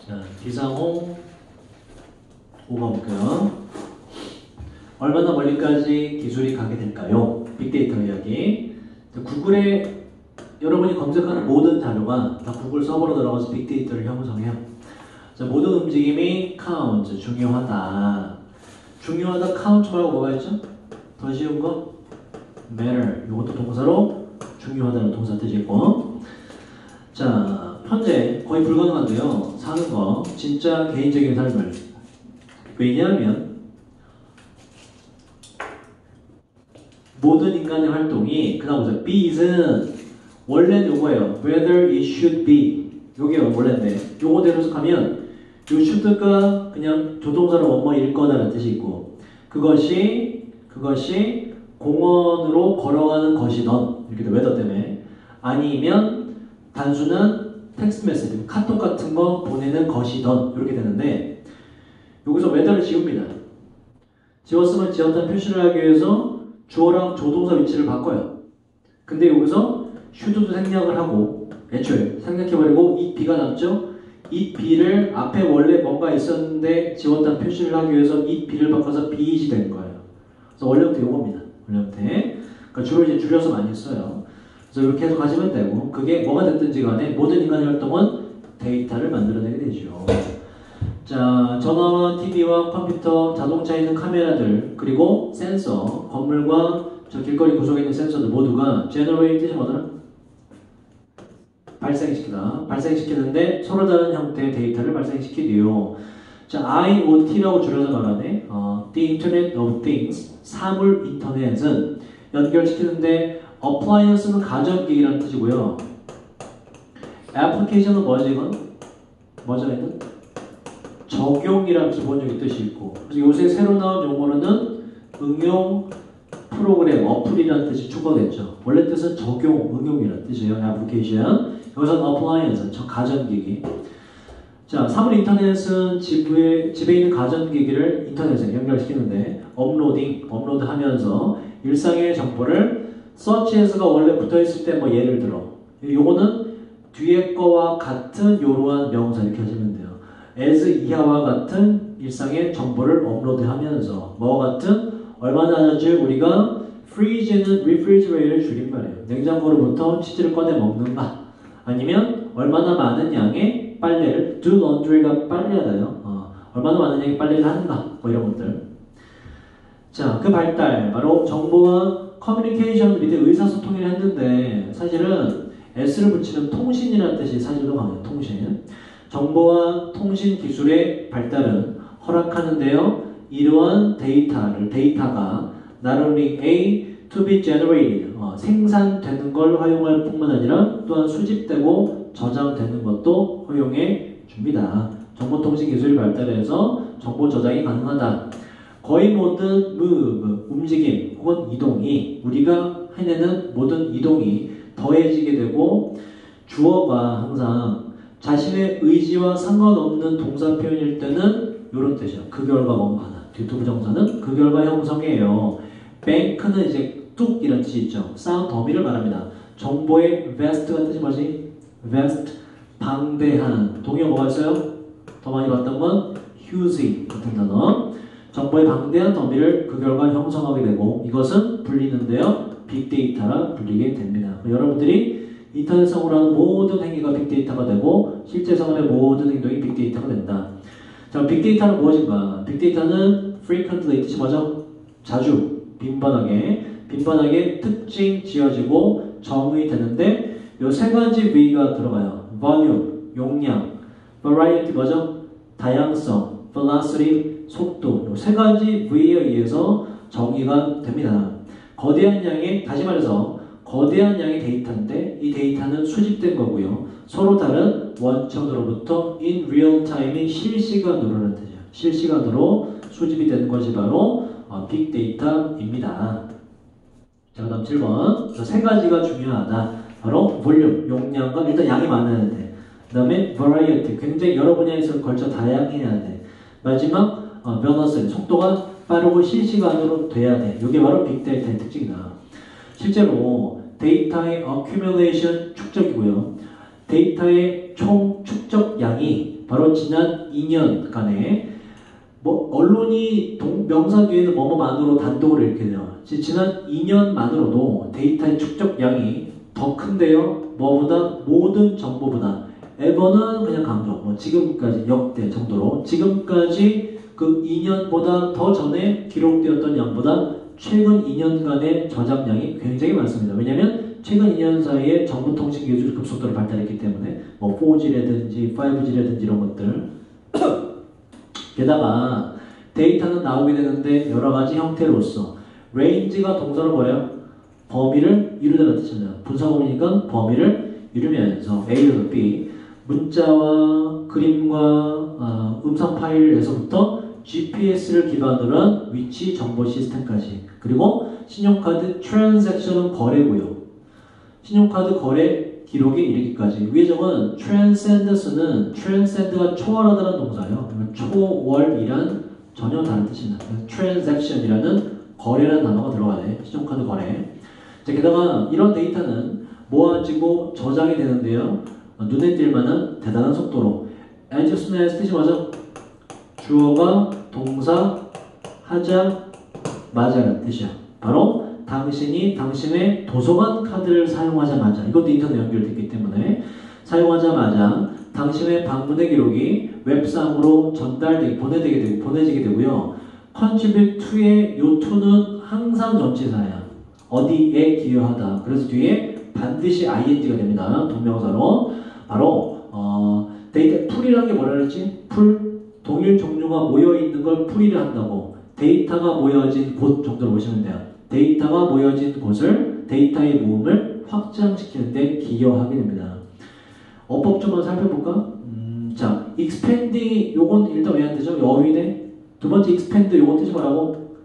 자, 비상호 5번 볼까요? 얼마나 멀리까지 기술이 가게 될까요? 빅데이터 이야기. 구글에 여러분이 검색하는 모든 자료가 다 구글 서버로 들어가서 빅데이터를 형성해요. 자, 모든 움직임이 count, 중요하다. 중요하다, count 말고 뭐가 있죠? 더 쉬운 거? matter. 이것도 동사로 중요하다는 동사 뜻이 있고. 자, 현재 거의 불가능한데요. 사는 거, 진짜 개인적인 삶을. 왜냐하면 모든 인간의 활동이 그다음 보세요. be is은 원래는 요거예요. whether it should be. 요게 원래인데 요거대로 해석하면 요 should가 그냥 조동사로 뭐뭐일 거다라는 뜻이 있고 그것이 공원으로 걸어가는 것이던 이렇게 돼. 웨더 때문에 아니면 단순한 텍스트 메시지, 카톡 같은 거 보내는 것이던 이렇게 되는데 여기서 웨더를 지웁니다. 지웠으면 지웠다는 표시를 하기 위해서 주어랑 조동사 위치를 바꿔요. 근데 여기서 should도 생략을 하고 애초에 생략해버리고 이 be가 남죠? 이 be를 앞에 원래 뭔가 있었는데 지웠다는 표시를 하기 위해서 이 be를 바꿔서 beit이 된 거예요. 그래서 원래 형태 요겁니다. 원래 형태. 그러니까 주로 이제 줄여서 많이 써요. 그래서 이렇게 해석하시면 되고 그게 뭐가 됐든지 간에 모든 인간의 활동은 데이터를 만들어내게 되죠. 자, 전화와 TV와 컴퓨터, 자동차에 있는 카메라들, 그리고 센서, 건물과 저 길거리 구석에 있는 센서들 모두가 generate 뜻이 뭐더라? 발생시키다. 발생시키는데 서로 다른 형태의 데이터를 발생시키디요. 자, IoT라고 줄여서 말하네. The Internet of Things, 사물 인터넷은 연결시키는데 appliance는 가전기기라는 뜻이고요. application은 뭐지 이건? 뭐죠 얘는? 적용이란 기본적인 뜻이 있고 그래서 요새 새로 나온 용어로는 응용, 프로그램, 어플이라는 뜻이 추가됐죠. 원래 뜻은 적용, 응용이라는 뜻이에요. application. 여기서는 appliance, 가전기기. 자, 사물 인터넷은 집에 있는 가전기기를 인터넷에 연결시키는데 업로드하면서 일상의 정보를 search as가 원래 붙어있을 때 뭐 예를 들어 요거는 뒤에 거와 같은 요러한 명사 이렇게 하시면 돼요. as 이하와 같은 일상의 정보를 업로드하면서 뭐와 같은 얼마나 자주 우리가 freeze는 refrigerator의 줄임말이에요. 냉장고로부터 치즈를 꺼내 먹는가 아니면 얼마나 많은 양의 빨래를 do laundry가 빨래하다요. 얼마나 많은 양의 빨래를 하는가 뭐 이런 것들. 자, 그 발달 바로 정보와 커뮤니케이션 밑에 의사소통을 했는데 사실은 S를 붙이면 통신이라는 뜻이 사실도 강해요. 통신. 정보와 통신 기술의 발달은 허락하는데요. 이러한 데이터가 not only A to be generated, 생산되는 걸 허용할 뿐만 아니라 또한 수집되고 저장되는 것도 허용해 줍니다. 정보통신 기술이 발달해서 정보 저장이 가능하다. 거의 모든 움직임 혹은 이동이 우리가 해내는 모든 이동이 더해지게 되고 주어가 항상 자신의 의지와 상관없는 동사 표현일 때는 이런 뜻이에요. 그 결과 뭔가 하다. 뒤두 부정사는 그 결과 형성이에요. bank는 이제 뚝 이런 뜻이 있죠. 쌓은 더미를 말합니다. 정보의 vast가 뜻이 뭐지? vast, 방대한. 동의어 뭐가 있어요? 더 많이 봤던 건 huge 같은 단어. 정보의 방대한 더미를 그 결과 형성하게 되고 이것은 불리는데요. 빅데이터라 불리게 됩니다. 여러분들이 인터넷상으로 하는 모든 행위가 빅데이터가 되고 실제 생활의 모든 행동이 빅데이터가 된다. 자, 빅데이터는 무엇인가? 빅데이터는 frequently 뜻이 뭐죠? 자주, 빈번하게 특징 지어지고 정의되는데 요 세 가지 V가 들어가요. volume, 용량, variety 뭐죠? 다양성, velocity, 속도. 요 세 가지 V에 의해서 정의가 됩니다. 거대한 양의, 다시 말해서 거대한 양의 데이터인데 이 데이터는 수집된 거고요. 서로 다른 원천으로부터 in real time이 실시간으로라는 뜻이에요. 실시간으로 수집이 되는 것이 바로 빅데이터입니다. 자, 그 다음 7번. 세 가지가 중요하다. 바로 볼륨, 용량과 일단 양이 많아야 돼. 그 다음에 variety, 굉장히 여러 분야에서 걸쳐 다양해야 돼. 마지막 velocity, 속도가 빠르고 실시간으로 돼야 돼. 이게 바로 빅데이터의 특징이다. 실제로 데이터의 accumulation 축적이고요. 데이터의 총 축적량이 바로 지난 2년간에 언론이 명사 뒤에는 뭐뭐만으로 단독으로 이렇게 돼요. 지난 2년만으로도 데이터의 축적량이 더 큰데요. 뭐보다 모든 정보보다 ever는 그냥 강조, 지금까지 역대 정도로 지금까지 그 2년보다 더 전에 기록되었던 양보다 최근 2년간의 저장량이 굉장히 많습니다. 왜냐하면 최근 2년 사이에 정보통신 기술이 급속도로 발달했기 때문에 4G라든지 5G라든지 이런 것들 게다가 데이터는 나오게 되는데 여러가지 형태로서 range가 동사로 뭐예요? 범위를 이루다는 뜻이잖아요. 분사구문이니까 범위를 이루면서 A에서 B 문자와 그림과 음성 파일에서부터 GPS를 기반으로 한 위치 정보 시스템까지 그리고 신용카드 트랜잭션은 거래고요. 신용카드 거래 기록에 이르기까지 위에 적은 transcend스는 transcend가 초월하다는 동사예요. 초월이란 전혀 다른 뜻입니다. transaction이라는 거래라는 단어가 들어가네. 신용카드 거래. 자, 게다가 이런 데이터는 모아지고 저장이 되는데요. 눈에 띌 만한 대단한 속도로 as soon as 뜻이 뭐죠? 주어가 동사 하자마자라는 뜻이야. 바로 당신이 당신의 도서관 카드를 사용하자마자 이것도 인터넷 연결됐기 때문에 사용하자마자 당신의 방문의 기록이 웹상으로 보내지게 되고요. contribute to의 요 to는 항상 전치사야. 어디에 기여하다. 그래서 뒤에 반드시 ing가 됩니다. 동명사로 바로 데이터 풀이라는 게 뭐라 그랬지? 풀 동일 종류가 모여있는 걸 풀이를 한다고 데이터가 모여진 곳 정도로 보시면 돼요. 데이터가 모여진 곳을 데이터의 모음을 확장시키는데 기여하게 됩니다. 어법 좀만 살펴볼까? 자, expanding 요건 일단 왜 안 되죠? 어휘네. 두 번째 expand 요건 뜻이 뭐라고?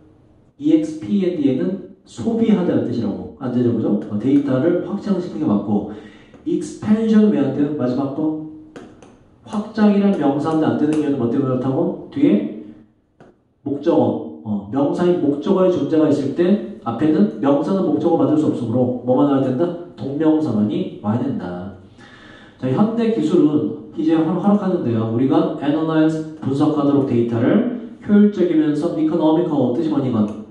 expand에는 소비하다는 뜻이라고. 안 되죠, 그죠? 데이터를 확장시키는 게 맞고 expansion 왜 안 돼요? 마지막 거 확장이란 명사인데 안 되는 이유는 뭐 때문에 그렇다고? 뒤에 목적어 명사인 목적어의 존재가 있을 때 앞에는 명사는 목적어 받을 수 없으므로 뭐만 와야 된다? 동명사만이 와야 된다. 자, 현대 기술은 이제 활용하는데요. 우리가 analyze 분석하도록 데이터를 효율적이면서 economical 뜻이 뭐니 이건?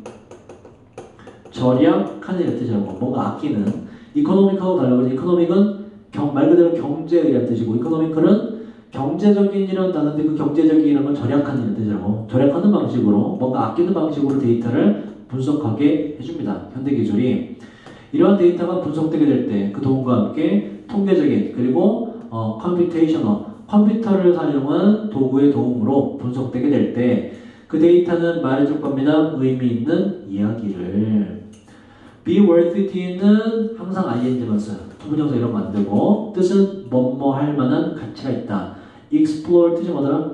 절약하는 이런 뜻이라고. 뭔가 아끼는. economic하고 달라고. economic은 말 그대로 경제에 대한 뜻이고 economical은 경제적인 이런 단어인데 그 경제적인 이런 건 절약하는 이런 뜻이라고. 절약하는 방식으로 뭔가 아끼는 방식으로 데이터를 분석하게 해줍니다. 현대 기술이. 이러한 데이터가 분석되게 될 때 그 도움과 함께 통계적인 그리고 컴퓨테이셔널 컴퓨터를 사용한 도구의 도움으로 분석되게 될 때 그 데이터는 말해줄 겁니다. 의미 있는 이야기를. be worthy는 항상 ing만 써요. 투부정사 이런 거 안 되고 뜻은 뭐뭐 할 만한 가치가 있다. explore 뜻이 뭐더라?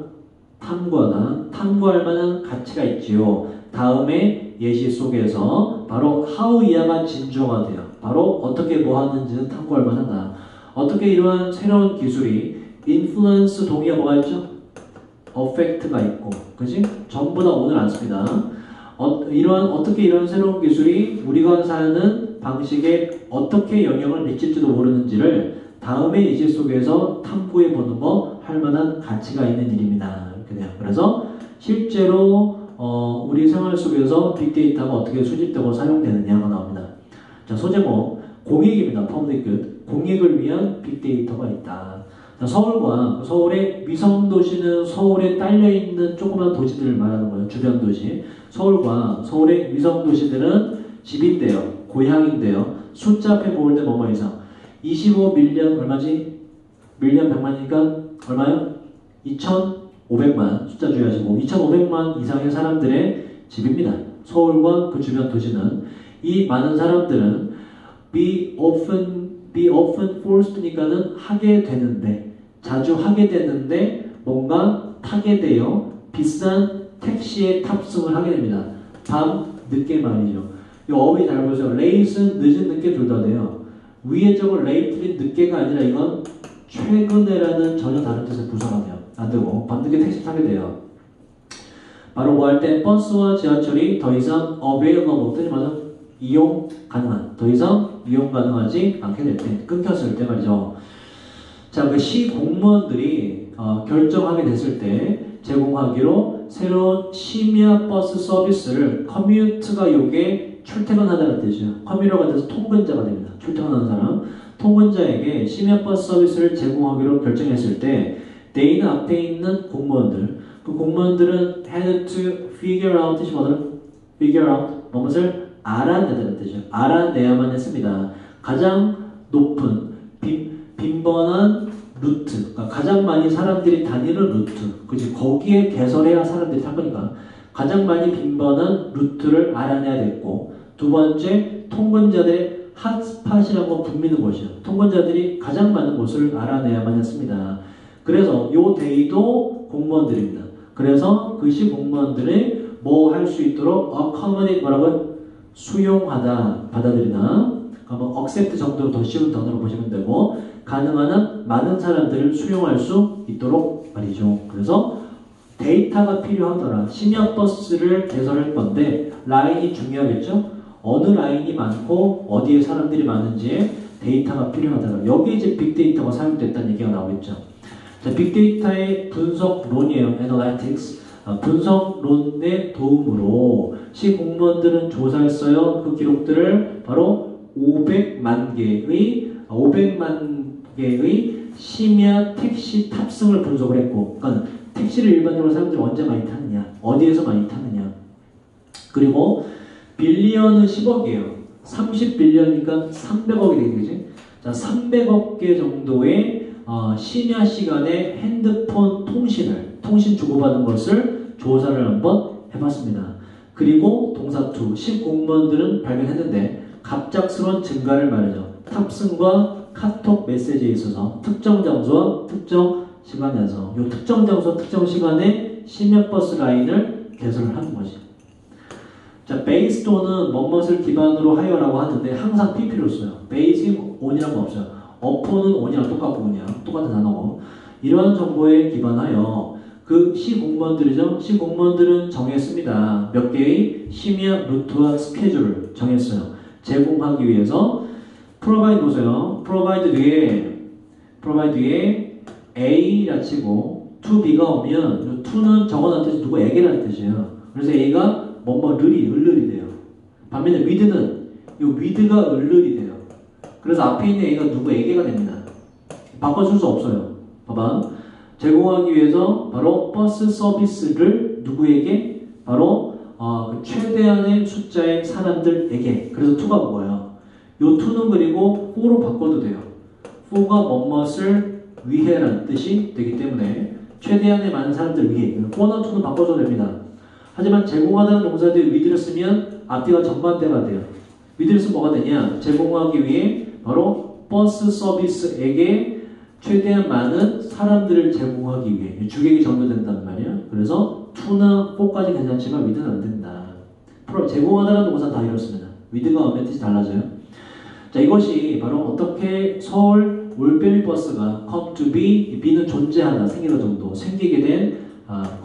탐구하다. 탐구할 만한 가치가 있지요. 다음에 예시 속에서 바로 how 이하가 진주어가 돼요. 바로 어떻게 뭐 하는지는 탐구할 만하다. 어떻게 이러한 새로운 기술이 influence 동의어 뭐가 있죠? affect가 있고, 그지? 전부 다 오늘 안 씁니다. 어떻게 이런 새로운 기술이 우리가 사는 방식에 어떻게 영향을 미칠지도 모르는지를 다음의 예시 속에서 탐구해 보는 거 할 만한 가치가 있는 일입니다. 이렇게 돼요. 그래서 실제로 우리 생활 속에서 빅데이터가 어떻게 수집되고 사용되느냐가 나옵니다. 자, 소제목 공익입니다. 퍼블릭 굿. 공익을 위한 빅데이터가 있다. 자, 서울과 서울의 위성도시는 서울에 딸려있는 조그만 도시들을 말하는 거예요. 주변 도시. 서울과 서울의 위성도시들은 집인데요. 고향인데요. 숫자 앞에 모을 때 뭐뭐 이상. 25밀리언 얼마지? 밀리언 100만이니까 얼마요? 2,500만. 숫자 주의하시고 2,500만 이상의 사람들의 집입니다. 서울과 그 주변 도시는. 이 많은 사람들은 be often forced니까는 하게 되는데 자주 하게 되는데 뭔가 타게 되어 비싼 택시에 탑승을 하게 됩니다. 밤 늦게 말이죠. 이 어휘 잘 보세요. late은 늦은 늦게 둘 다 돼요. 위에 적은 late는 늦게가 아니라 이건 최근에라는 전혀 다른 뜻의 부사가 돼요. 안 되고 밤늦게 택시 타게 돼요. 바로 뭐 할 때 버스와 지하철이 더 이상 available 뜻이 맞아? 이용 가능한. 더 이상 이용 가능하지 않게 될 때, 끊겼을 때 말이죠. 자, 그 시 공무원들이 결정하게 됐을 때 제공하기로 새로운 심야 버스 서비스를 커뮤트가 요게 출퇴근하다는 뜻이에요. 커뮤터가 돼서 통근자가 됩니다. 출퇴근하는 사람. 통근자에게 심야 버스 서비스를 제공하기로 결정했을 때 데이는 앞에 있는 공무원들 그 공무원들은 had to figure out 뜻이 뭐든 figure out 무엇을 알아내다는 뜻이에요. 알아내야만 했습니다. 가장 높은 빈번한 루트 그러니까 가장 많이 사람들이 다니는 루트 그치 거기에 개설해야 사람들이 탈 거니까 가장 많이 빈번한 루트를 알아내야 됐고 두 번째 통근자들의 핫스팟이라고 불리는 곳이에요. 통근자들이 가장 많은 곳을 알아내야만 했습니다. 그래서 요 데이도 공무원들입니다. 그래서 그 시 공무원들이 뭐 할 수 있도록 accommodate 뭐라고요? 수용하다, 받아들이다. 뭐 accept 정도로 더 쉬운 단어로 보시면 되고 가능한 한 많은 사람들을 수용할 수 있도록 말이죠. 그래서 데이터가 필요하더라. 심야 버스를 개설할 건데 라인이 중요하겠죠? 어느 라인이 많고 어디에 사람들이 많은지에 데이터가 필요하더라. 여기에 이제 빅데이터가 사용됐다는 얘기가 나오겠죠. 자, 빅데이터의 분석론이에요. Analytics. 분석론의 도움으로 시 공무원들은 조사했어요. 그 기록들을 바로 500만 개의 심야 택시 탑승을 분석을 했고 그러니까 택시를 일반적으로 사람들이 언제 많이 타느냐 어디에서 많이 타느냐 그리고 빌리언은 10억이에요. 30빌리언이니까 300억이 되겠지. 자, 300억 개 정도의 심야 시간에 핸드폰 통신 주고받은 것을 조사를 한번 해봤습니다. 그리고 동사 2, 공무원들은 발견했는데 갑작스러운 증가를 말이죠. 탑승과 카톡 메시지에 있어서 특정 장소와 특정 시간에서 이 특정 장소, 특정 시간에 심야 버스 라인을 개설을 하는 거지. 자, based on은 뭐뭇을 기반으로 하여라고 하는데 항상 PP를 써요. basing on이란 거 없어요. upon은 on이랑 똑같고 그냥 똑같은 단어고 이러한 정보에 기반하여 그 시 공무원들이죠. 시 공무원들은 정했습니다. 몇 개의 심야 루트와 스케줄을 정했어요. 제공하기 위해서 provide 보세요. provide 뒤에 A라 치고 to B가 오면 to는 적어놨는 뜻이 누구에게라는 뜻이에요. 그래서 A가 을을이 돼요. 반면에 with는 이 with가 을이 돼요. 그래서 앞에 있는 A가 누구에게가 됩니다. 바꿔줄 수 없어요. 봐봐. 제공하기 위해서 바로 버스 서비스를 누구에게? 바로 최대한의 숫자의 사람들에게. 그래서 to가 뭐예요? 요 to는 그리고 for로 바꿔도 돼요. for가 뭐뭇을 위해라는 뜻이 되기 때문에 최대한의 많은 사람들 위해. for나 to는 바꿔줘도 됩니다. 하지만 제공하다는 동사들이 with를 쓰면 앞뒤가 정반대가 돼요. with를 쓰면 뭐가 되냐? 제공하기 위해 바로 버스 서비스에게 최대한 많은 사람들을 제공하기 위해 주객이 전도된단 말이야. 그래서 to나 for까지 괜찮지만 with는 안 된다. 제공하다는 동사 다 이렇습니다. with가 오면 뜻이 달라져요. 자, 이것이 바로 어떻게 서울 올빼미 버스가 come to be, be는 존재하다, 생기다 정도 생기게 된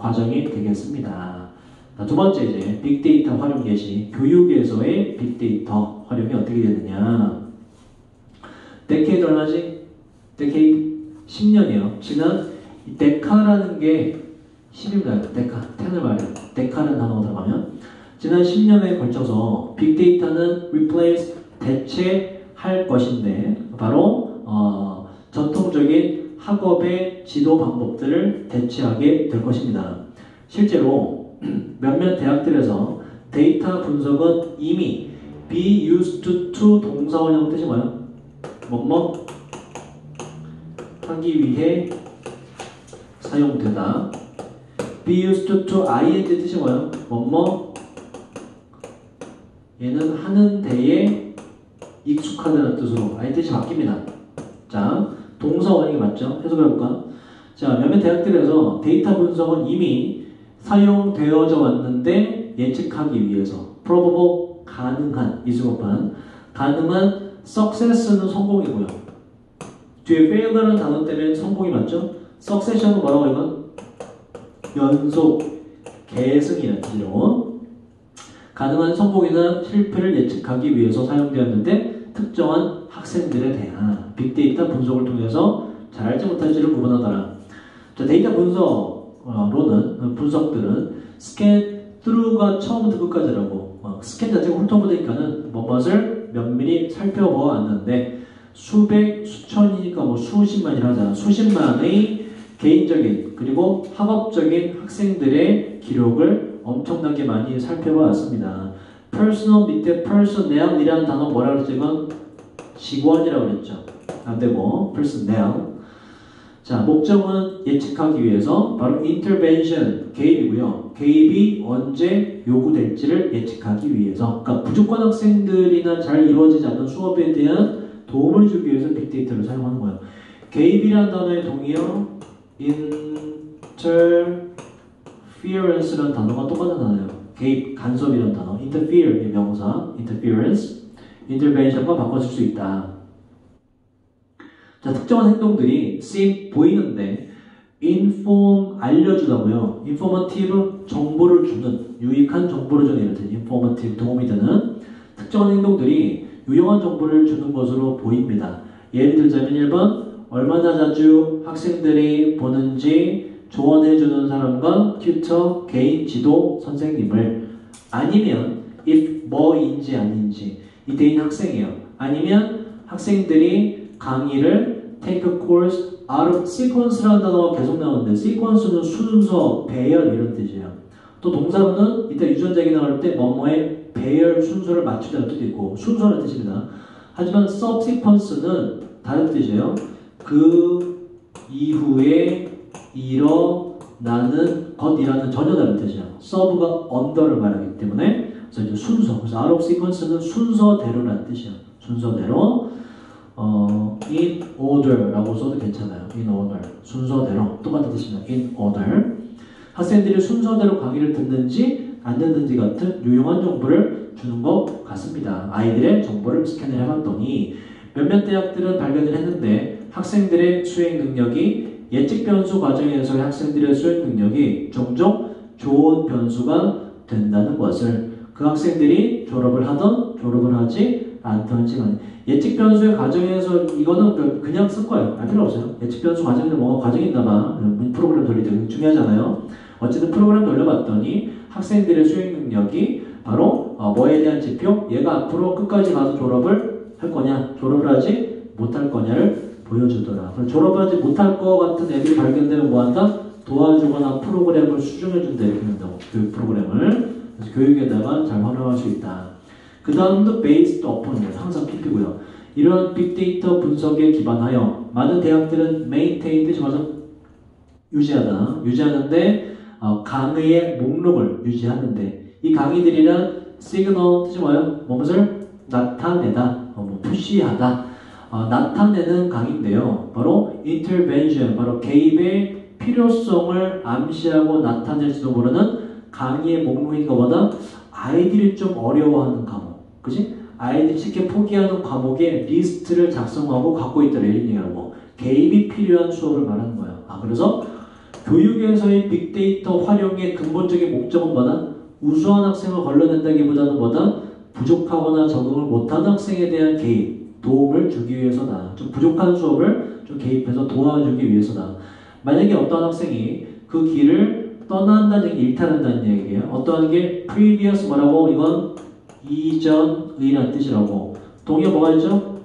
과정이 되겠습니다. 자, 두 번째 이제 빅데이터 활용 예시, 교육에서의 빅데이터 활용이 어떻게 되느냐. 데케이드 얼마지? 데케이드 10년이요. 지난 이 데카라는 게 10입니다. 데카, 10을 말해요. 데카라는 단어가 들어가면 지난 10년에 걸쳐서 빅데이터는 replace, 대체할 것인데 바로 전통적인 학업의 지도 방법들을 대체하게 될 것입니다. 실제로 몇몇 대학들에서 데이터 분석은 이미 be used to 동사원형 뜻이 뭐예요? 뭐뭐 하기 위해 사용되다. be used to ing 뜻이 뭐예요? 뭐뭐 얘는 하는 데에 익숙하다는 뜻으로 아예 뜻이 바뀝니다. 자, 동사원형이 맞죠? 해석을 해볼까? 자, 몇몇 대학들에서 데이터 분석은 이미 사용되어져 왔는데 예측하기 위해서 probable, 가능한, 이수급한 가능한 success는 성공이고요. 뒤에 failure라는 단어 때문에 성공이 맞죠? succession은 뭐라고 이건? 연속, 계승이라는 뜻이죠. 가능한 성공이나 실패를 예측하기 위해서 사용되었는데 특정한 학생들에 대한 빅데이터 분석을 통해서 잘할지 못할지를 구분하더라. 자, 데이터 분석들은 스캔 through가 처음부터 끝까지라고 스캔 자체가 훑어보니까는 무엇을 면밀히 살펴보았는데 수백, 수천이니까 뭐 수십만이라 하자. 수십만의 개인적인 그리고 학업적인 학생들의 기록을 엄청나게 많이 살펴보았습니다. personal 밑에 personnel이라는 단어 뭐라 그랬죠? 이건 직원이라고 그랬죠. 안 되고 personnel. 자, 목적은 예측하기 위해서 바로 intervention, 개입이고요. 개입이 언제 요구될지를 예측하기 위해서. 그러니까 부족한 학생들이나 잘 이루어지지 않는 수업에 대한 도움을 주기 위해서 빅데이터를 사용하는 거예요. 개입이라는 단어의 동의어 interference라는 단어가 똑같은 단어예요. 개입, 간섭이라는 단어. interfere의 명사, interference, intervention과 바꿔줄 수 있다. 자, 특정한 행동들이 seem 보이는데 inform 알려주다고요. informative 정보를 주는 유익한 정보를 주는 예를 들면 informative 도움이 되는 특정한 행동들이 유용한 정보를 주는 것으로 보입니다. 예를 들자면 1번 얼마나 자주 학생들이 보는지 조언해주는 사람과 튜터 개인 지도 선생님을 아니면 if 뭐인지 아닌지 이 대인 학생이에요. 아니면 학생들이 강의를 take a course out of sequence라는 단어가 계속 나오는데 sequence는 순서, 배열 이런 뜻이에요. 또 동사로는 이따 유전자기 나올 때 뭐뭐의 배열 순서를 맞추다는 뜻도 있고 순서라는 뜻입니다. 하지만 subsequence는 다른 뜻이에요. 그 이후에 일어나는 것이라는 전혀 다른 뜻이에요. sub가 under를 말하기 때문에 그래서 이제 순서, 그래서 out of sequence는 순서대로라는 뜻이에요. 순서대로 in order라고 써도 괜찮아요. in order, 순서대로 똑같은 뜻입니다. in order. 학생들이 순서대로 강의를 듣는지 안 듣는지 같은 유용한 정보를 주는 것 같습니다. 아이들의 정보를 스캔을 해봤더니 몇몇 대학들은 발견을 했는데 학생들의 수행 능력이 예측 변수 과정에서의 학생들의 수행 능력이 종종 좋은 변수가 된다는 것을 그 학생들이 졸업을 하던 졸업을 하지 않던 시간 예측 변수의 과정에서 이거는 그냥 쓴 거예요. 알 필요 없어요. 예측 변수 과정에 뭔가 과정이 있나봐. 프로그램 돌릴 때 중요하잖아요. 어쨌든 프로그램 돌려봤더니 학생들의 수행 능력이 바로 뭐에 대한 지표? 얘가 앞으로 끝까지 가서 졸업을 할 거냐, 졸업을 하지 못할 거냐를 보여주더라. 그래서 졸업을 하지 못할 거 같은 애들이 발견되면 뭐한다? 도와주거나 프로그램을 수정해준다 이렇게 한다고. 교육 프로그램을. 그래서 교육에다가 잘 활용할 수 있다. 그 다음도 based upon입니다. 항상 PP고요. 이런 빅데이터 분석에 기반하여 많은 대학들은 maintain 뜻이 맞아 유지하다. 유지하는데 강의의 목록을 유지하는데 이 강의들이란 signal 뜻이 뭐예요? 무엇을 나타내다, 표시하다. 나타내는 강의인데요. 바로 intervention, 바로 개입의 필요성을 암시하고 나타낼지도 모르는 강의의 목록인 것보다 아이들이 좀 어려워하는 과목, 그치? 아이들이 쉽게 포기하는 과목의 리스트를 작성하고 갖고 있다 이런 얘기하고 개입이 필요한 수업을 말하는 거예요. 그래서 교육에서의 빅데이터 활용의 근본적인 목적은 뭐다? 우수한 학생을 걸러낸다기보다는 뭐다? 부족하거나 적응을 못하는 학생에 대한 개입, 도움을 주기 위해서다. 좀 부족한 수업을 좀 개입해서 도와주기 위해서다. 만약에 어떤 학생이 그 길을 떠난다는 얘기, 일탈한다는 얘기예요. 어떠한 게 previous 뭐라고? 이건 이전의라는 뜻이라고. 동의어 뭐가 있죠?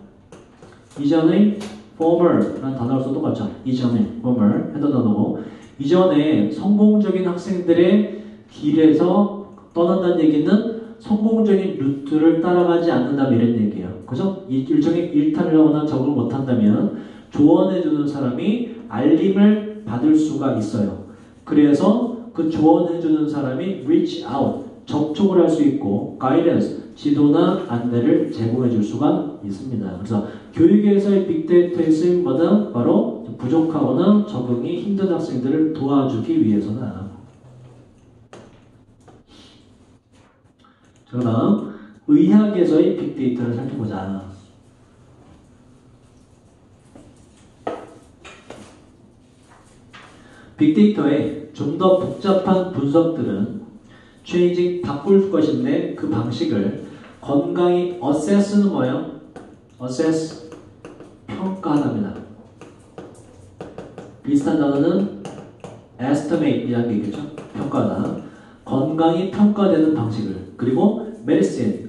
이전의 former라는 단어를 써도 똑같죠. 이전의 former 해당 단어고 이전에 성공적인 학생들의 길에서 떠난다는 얘기는 성공적인 루트를 따라가지 않는다면 이런 얘기예요. 그죠? 일종의 일탈을 하거나 적응을 못한다면 조언해주는 사람이 알림을 받을 수가 있어요. 그래서 그 조언해주는 사람이 reach out, 접촉을 할 수 있고 guidance, 지도나 안내를 제공해줄 수가 있습니다. 그래서 교육에서의 빅데이터의 쓰임마다 바로 부족하거나 적응이 힘든 학생들을 도와주기 위해서다. 그 다음 의학에서의 빅데이터를 살펴보자. 빅데이터의 좀 더 복잡한 분석들은 changing 바꿀 것인데 그 방식을 건강히 assess는 뭐예요? assess 평가하답니다. 비슷한 단어는 estimate이라는 게 있겠죠. 평가다. 건강이 평가되는 방식을 그리고 medicine,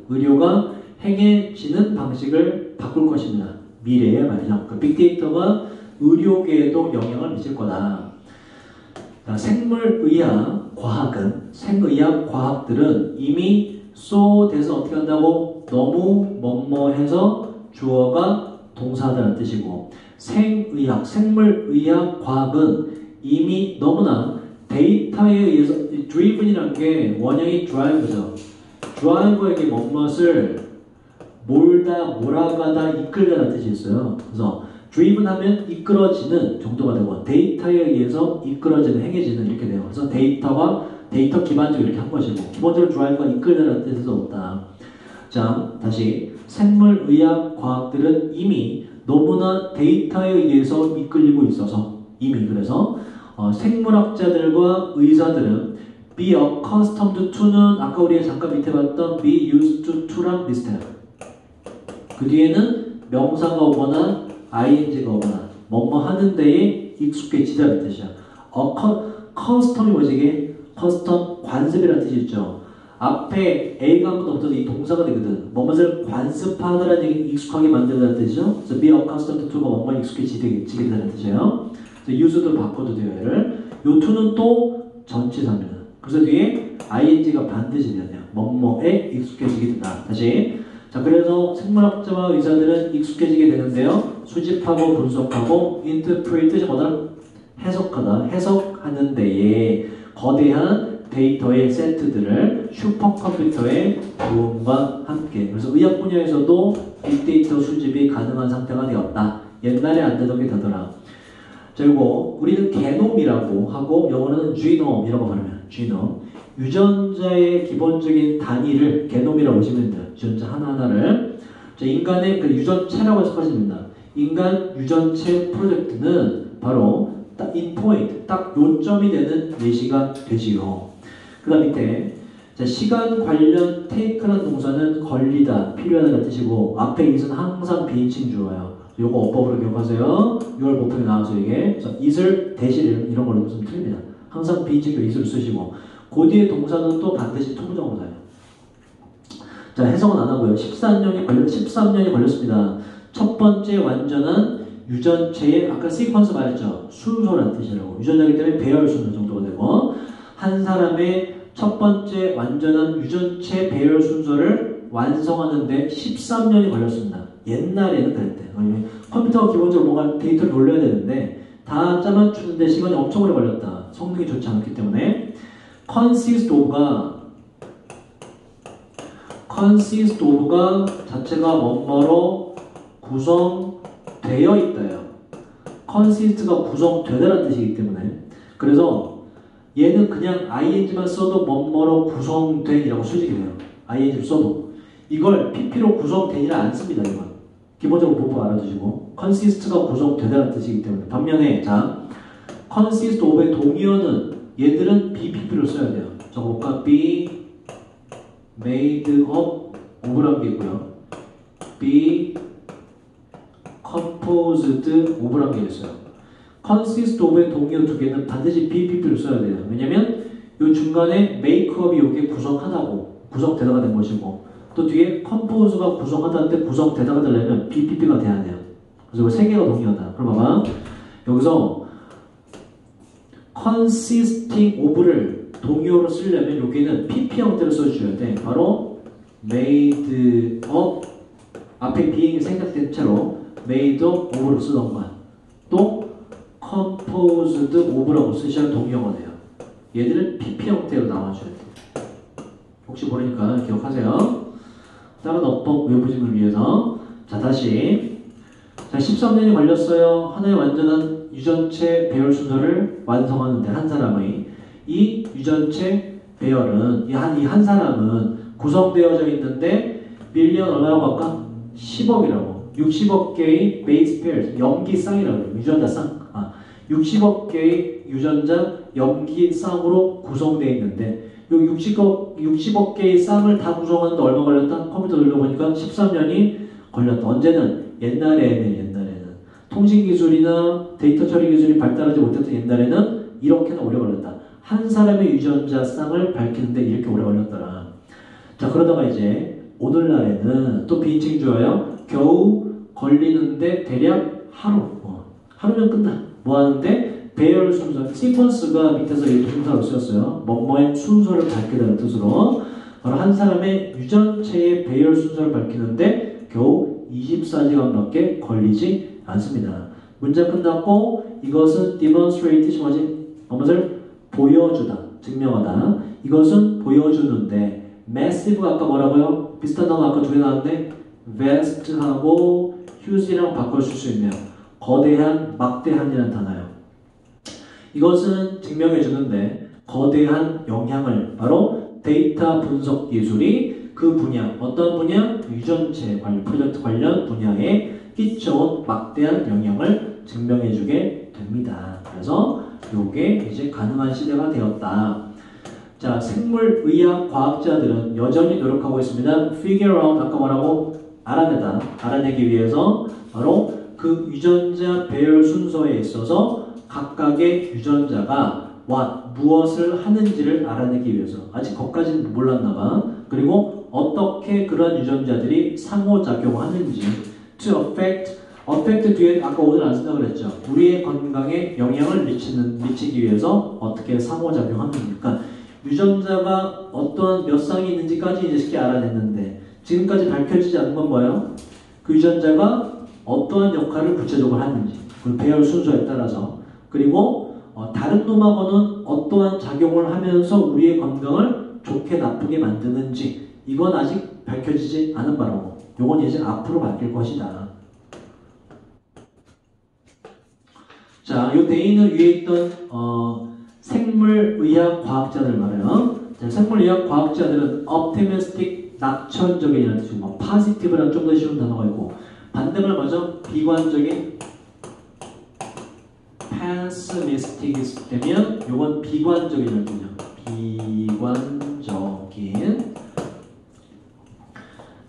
의료가 행해지는 방식을 바꿀 것입니다. 미래의 말이죠. 그 빅데이터가 의료계에도 영향을 미칠 거다. 생물의학 과학들은 이미 돼서 어떻게 한다고? 너무 뭐뭐해서 주어가 동사다라는 뜻이고 생물의학 과학은 이미 너무나 데이터에 의해서 driven이라는 게 원형이 drive죠. drive에게 뭐뭇을 몰아가다 이끌다라는 뜻이 있어요. 그래서 driven 하면 이끌어지는 정도가 되고 데이터에 의해서 이끌어지는 행해지는 이렇게 돼요. 그래서 데이터 기반적으로 이렇게 한 것이고 기본적으로 drive가 이끌다라는 뜻에서 없다. 자, 다시 생물의학 과학들은 이미 너무나 데이터에 의해서 이끌리고 있어서 이미 그래서 생물학자들과 의사들은 be accustomed to는 아까 우리가 잠깐 밑에 봤던 be used to랑 비슷해요. 그 뒤에는 명사가 오거나 ing가 오거나 뭐뭐 하는 데에 익숙해지다는 뜻이야. custom이 뭐지 이게? custom 관습이라는 뜻이 있죠. 앞에 A가 한 번도 없어서 이 동사가 되거든. 뭐뭇을 관습하느라는 얘기 익숙하게 만들다는 뜻이죠. 그래서 be accustomed to가 뭐뭐 익숙해지게 된다는 뜻이에요. 그래서 use도 바꿔도 돼요. 얘를. 요 to는 또 전치사입니다. 그래서 뒤에 ing가 반드시 돼야 돼요. 뭐뭐에 익숙해지게 된다. 다시. 자, 그래서 생물학자와 의사들은 익숙해지게 되는데요. 수집하고 분석하고 interpret 뜻이 뭐다? 해석하다. 해석하는 데에 거대한 데이터의 세트들을 슈퍼컴퓨터의 도움과 함께 그래서 의학 분야에서도 빅데이터 수집이 가능한 상태가 되었다. 옛날에 안 되던 게 되더라. 자, 이거 우리는 게놈이라고 하고 영어로는 genome이라고 하면 genome 유전자의 기본적인 단위를 게놈이라고 보시면 돼요. 유전자 하나하나를. 자, 인간의 그 유전체라고 해석하십니다. 인간 유전체 프로젝트는 바로 딱 인포인트, 딱 요점이 되는 예시가 되지요. 그 다음 밑에 자, 시간 관련 take라는 동사는 걸리다, 필요하다는 뜻이고 앞에 it은 항상 비인칭 주어요. 요거 어법으로 기억하세요. 6월 보통에 나와서 이게 it을 대신 이런 걸로 좀 틀립니다. 항상 비인칭도 it을 쓰시고 그 뒤에 동사는 또 반드시 투부정사예요. 자, 해석은 안 하고요. 13년이 걸렸습니다. 첫 번째 완전한 유전체의 아까 시퀀스 말했죠. 순서란 뜻이라고. 유전자이기 때문에 배열 순서 정도가 되고 한 사람의 첫 번째 완전한 유전체 배열 순서를 완성하는데 13년이 걸렸습니다. 옛날에는 그랬대요. 컴퓨터가 기본적으로 뭔가 데이터를 돌려야 되는데 다 짜만 추는데 시간이 엄청 오래 걸렸다. 성능이 좋지 않았기 때문에 consist of가 자체가 뭐뭐로 구성되어 있다요. consist가 구성되다라는 뜻이기 때문에 그래서 얘는 그냥 ing만 써도 뭐뭐로 구성된이라고 수직이 돼요. ing를 써도 이걸 pp로 구성된이라 안 씁니다. 이건 기본적으로 보고 알아두시고 consist가 구성되다라는 뜻이기 때문에 반면에 자 consist of의 동의어는 얘들은 BPP로 써야 돼요. 저거가 be made of of라는 게 있고요. be composed of라는 게 있어요. consist of의 동의어 두 개는 반드시 BPP로 써야 돼요. 왜냐면 이 중간에 make up이 이게 구성되다가 된 것이고 또 뒤에 compose가 구성하다는데 구성되다가 되려면 BPP가 돼야 돼요. 그래서 세 개가 동의어다. 그럼 봐봐. 여기서 consisting of를 동의어로 쓰려면 여기는 PP 형태로 써주셔야 돼. 바로 made of 앞에 being이 생략된 채로 made of of로 쓰던가 또 composed of라고 쓰셔야 동의어가 돼요. 얘들은 PP 형태로 나와줘야 돼요. 혹시 모르니까 기억하세요. 다른 어법 외부심을 위해서 자 다시 자 13년이 걸렸어요. 하나의 완전한 유전체 배열 순서를 완성하는데 한 사람의 이 유전체 배열은 이 한 사람은 구성되어져 있는데 밀리언 얼마라고 할까? 10억이라고 60억 개의 베이스 페어스 염기 쌍이라고 해요. 유전자 쌍 60억 개의 유전자 염기 쌍으로 구성되어 있는데 이 60억 개의 쌍을 다 구성하는데 얼마 걸렸다? 컴퓨터 돌려보니까 13년이 걸렸다. 언제는? 옛날에는 통신기술이나 데이터 처리 기술이 발달하지 못했던 옛날에는 이렇게나 오래 걸렸다. 한 사람의 유전자 쌍을 밝히는데 이렇게 오래 걸렸더라. 자, 그러다가 이제 오늘날에는 또 비인칭 주어요. 겨우 걸리는데 대략 하루. 하루면 끝나. 뭐 하는데? 배열 순서. 시퀀스가 밑에서 이 동사로 쓰였어요. 뭐뭐의 순서를 밝히다는 뜻으로. 바로 한 사람의 유전체의 배열 순서를 밝히는데 겨우 24시간밖에 걸리지 않습니다. 문장 끝났고 이것은 demonstrate 뭐지? 무엇을 보여주다, 증명하다. 이것은 보여주는데 massive가 아까 뭐라고요? 비슷한 단어 아까 두 개 나왔는데 vast하고 huge랑 바꿔줄 수 있네요. 거대한, 막대한이라는 단어예요. 이것은 증명해주는데 거대한 영향을 바로 데이터 분석 기술이 그 분야, 어떤 분야? 유전체 관련, 프로젝트 관련 분야에 끼쳐온 막대한 영향을 증명해주게 됩니다. 그래서 이게 이제 가능한 시대가 되었다. 자, 생물의학 과학자들은 여전히 노력하고 있습니다. figure out, 아까 뭐라고? 알아내다, 알아내기 위해서 바로 그 유전자 배열 순서에 있어서 각각의 유전자가 무엇을 하는지를 알아내기 위해서. 아직 거기까지는 몰랐나봐. 그리고 어떻게 그런 유전자들이 상호작용하는지. to affect 뒤에 아까 오늘 안 쓴다고 그랬죠. 우리의 건강에 영향을 미치기 위해서 어떻게 상호작용하는지니까 유전자가 어떤 몇 쌍이 있는지까지 이제 쉽게 알아냈는데 지금까지 밝혀지지 않은 건 뭐예요? 그 유전자가 어떠한 역할을 구체적으로 하는지 그 배열 순서에 따라서 그리고 다른 놈하고는 어떠한 작용을 하면서 우리의 건강을 좋게 나쁘게 만드는지 이건 아직 밝혀지지 않은 바라고 요건 이제 앞으로 바뀔 것이다. 자, 요 데이는 위에 있던 생물의학 과학자들 말이에요. 자, 생물의학 과학자들은 optimistic, 낙천적인이라는 뜻이고 뭐 positive라는 좀 더 쉬운 단어가 있고 반대말 뭐죠? 비관적인 pessimistic이 되면 요건 비관적인이라는 뜻이죠. 비관적인.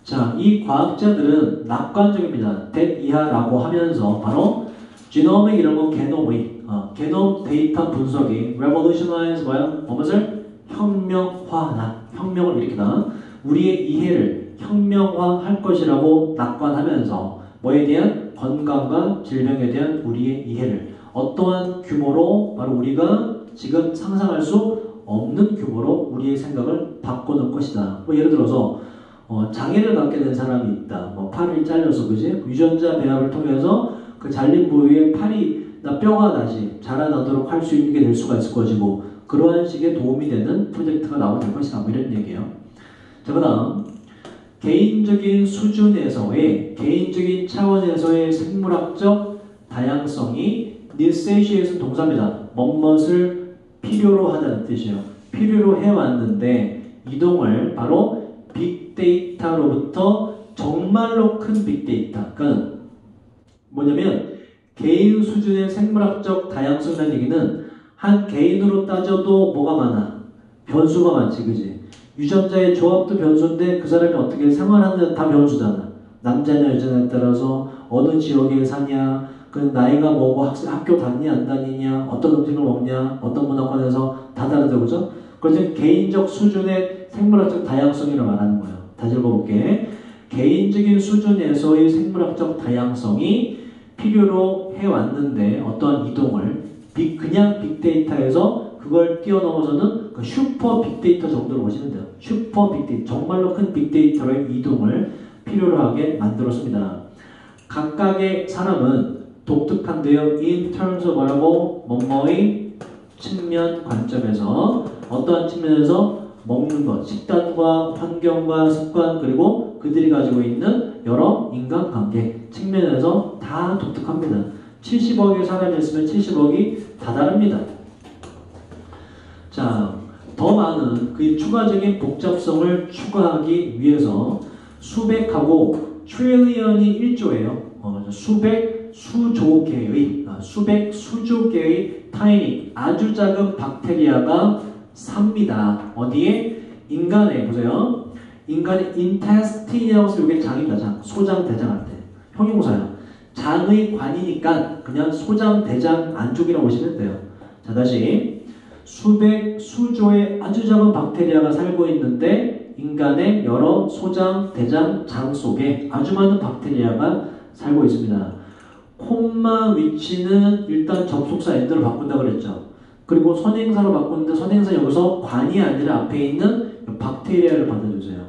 자, 이 과학자들은 낙관적입니다. that 이하라고 하면서 바로 지노믹 이런 건 게놈의 게놈 데이터 분석이 revolutionize 뭐야? 무엇을? 혁명화하다. 혁명을 일으키다. 우리의 이해를 혁명화할 것이라고 낙관하면서 뭐에 대한? 건강과 질병에 대한 우리의 이해를 어떠한 규모로 바로 우리가 지금 상상할 수 없는 규모로 우리의 생각을 바꿔놓을 것이다. 뭐 예를 들어서 장애를 갖게 된 사람이 있다. 뭐 팔이 잘려서 그지? 유전자 배합을 통해서 그 잘린 부위에 팔이나 뼈가 다시 자라나도록 할 수 있는 게 될 수가 있을 것이고 그러한 식의 도움이 되는 프로젝트가 나오게 것이다. 뭐 이런 얘기예요. 자, 그 다음 개인적인 수준에서의 개인적인 차원에서의 생물학적 다양성이 necessitate에서는 동사입니다. 뭐뭇을 필요로 하다는 뜻이에요. 필요로 해왔는데 이동을 바로 빅데이터로부터 정말로 큰 빅데이터. 그러니까 뭐냐면 개인 수준의 생물학적 다양성이라는 얘기는 한 개인으로 따져도 뭐가 많아? 변수가 많지, 그지? 유전자의 조합도 변수인데 그 사람이 어떻게 생활하는 다 변수잖아. 남자냐 여자냐에 따라서 어느 지역에 사냐, 그 나이가 뭐고 학교 다니냐 안 다니냐, 어떤 음식을 먹냐, 어떤 문화권에서 다 다르죠, 그죠? 그래서 개인적 수준의 생물학적 다양성이라고 말하는 거예요. 다시 읽어볼게. 개인적인 수준에서의 생물학적 다양성이 필요로 해왔는데 어떠한 이동을 그냥 빅데이터에서 그걸 뛰어넘어서는 그 슈퍼 빅데이터 정도로 보시면 돼요. 슈퍼 빅데이터, 정말로 큰 빅데이터의 이동을 필요로 하게 만들었습니다. 각각의 사람은 독특한데요. in terms of 뭐라고? 뭐뭐의 측면 관점에서 어떠한 측면에서 먹는 것, 식단과 환경과 습관 그리고 그들이 가지고 있는 여러 인간관계 측면에서 다 독특합니다. 70억의 사람이 있으면 70억이 다 다릅니다. 자, 더 많은 그 추가적인 복잡성을 추가하기 위해서 수백하고 트릴리언이 1조예요. 수조 개의 타이니 아주 작은 박테리아가 삽니다. 어디에? 인간에 보세요. 인간의 인테스틴이라고 해서 이게 장입니다. 장. 소장, 대장 할 때. 형용사야. 장의 관이니까 그냥 소장, 대장 안쪽이라고 보시면 돼요. 자, 다시 수백, 수조의 아주 작은 박테리아가 살고 있는데 인간의 여러 소장, 대장, 장 속에 아주 많은 박테리아가 살고 있습니다. 콤마 위치는 일단 접속사 엔드로 바꾼다 그랬죠. 그리고 선행사로 바꾸는데 선행사 여기서 관이 아니라 앞에 있는 박테리아를 받아주세요.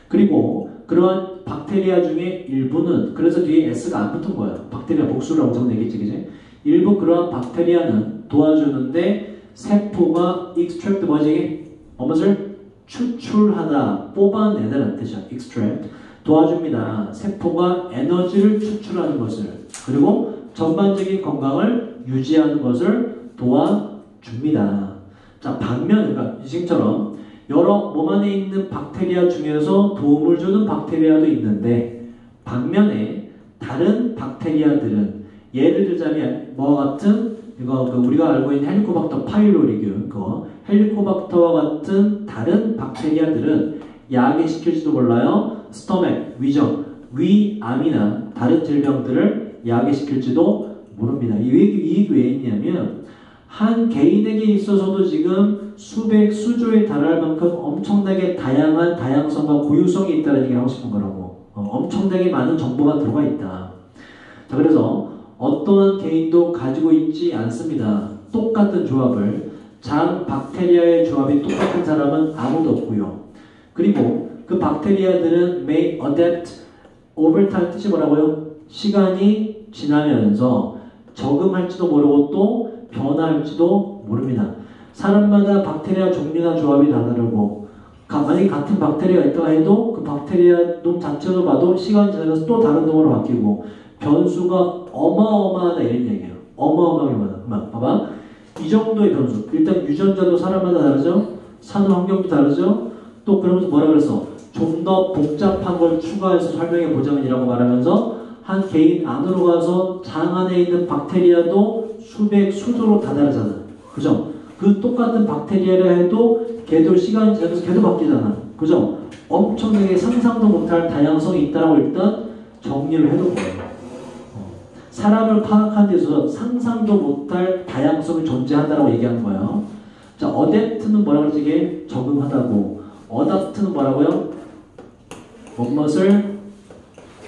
그리고 그러한 박테리아 중에 일부는 그래서 뒤에 S가 안 붙은 거예요. 박테리아 복수라고 적어내겠지, 그지? 일부 그러한 박테리아는 도와주는데 세포가 extract 뭐지? 무엇을 추출하다, 뽑아내다라는 뜻이야. extract 도와줍니다. 세포가 에너지를 추출하는 것을 그리고 전반적인 건강을 유지하는 것을 도와줍니다. 자, 반면 그러니까 지금처럼 여러 몸 안에 있는 박테리아 중에서 도움을 주는 박테리아도 있는데 반면에 다른 박테리아들은 예를 들자면 뭐와 같은 이거 우리가 알고 있는 헬리코박터 파일로리 그 헬리코박터와 같은 다른 박테리아들은 야기시킬지도 몰라요. 스토맥, 위장, 위암이나 다른 질병들을 야기시킬지도 모릅니다. 이 얘기 왜 있냐면 한 개인에게 있어서도 지금 수백, 수조에 달할 만큼 엄청나게 다양한 다양성과 고유성이 있다는 얘기를 하고 싶은 거라고. 엄청나게 많은 정보가 들어가 있다. 자, 그래서 어떠한 개인도 가지고 있지 않습니다. 똑같은 조합을. 장 박테리아의 조합이 똑같은 사람은 아무도 없고요. 그리고 그 박테리아들은 may adapt over time 뜻이 뭐라고요? 시간이 지나면서 적응할지도 모르고 또 변화할지도 모릅니다. 사람마다 박테리아 종류나 조합이 다 다르고 만약에 같은 박테리아가 있다고 해도 그 박테리아 놈 자체로 봐도 시간이 지나면서 또 다른 놈으로 바뀌고 변수가 어마어마하다 이런 얘기예요. 어마어마하게 많아. 봐봐. 이 정도의 변수. 일단 유전자도 사람마다 다르죠? 사는 환경도 다르죠? 또 그러면서 뭐라 그랬어? 좀 더 복잡한 걸 추가해서 설명해 보자면이라고 말하면서 한 개인 안으로 가서 장 안에 있는 박테리아도 수백, 수조로 다 다르잖아. 그죠? 그 똑같은 박테리아를 해도 걔도 시간이 지나면서 걔도 바뀌잖아. 그죠? 엄청나게 상상도 못할 다양성이 있다라고 일단 정리를 해놓은 거예요. 사람을 파악하는 데 있어서 상상도 못할 다양성이 존재한다라고 얘기하는 거예요. 자, 어댑트는 뭐라고 그러지? 이게 적응하다고. 어답트는 뭐라고요? 무엇을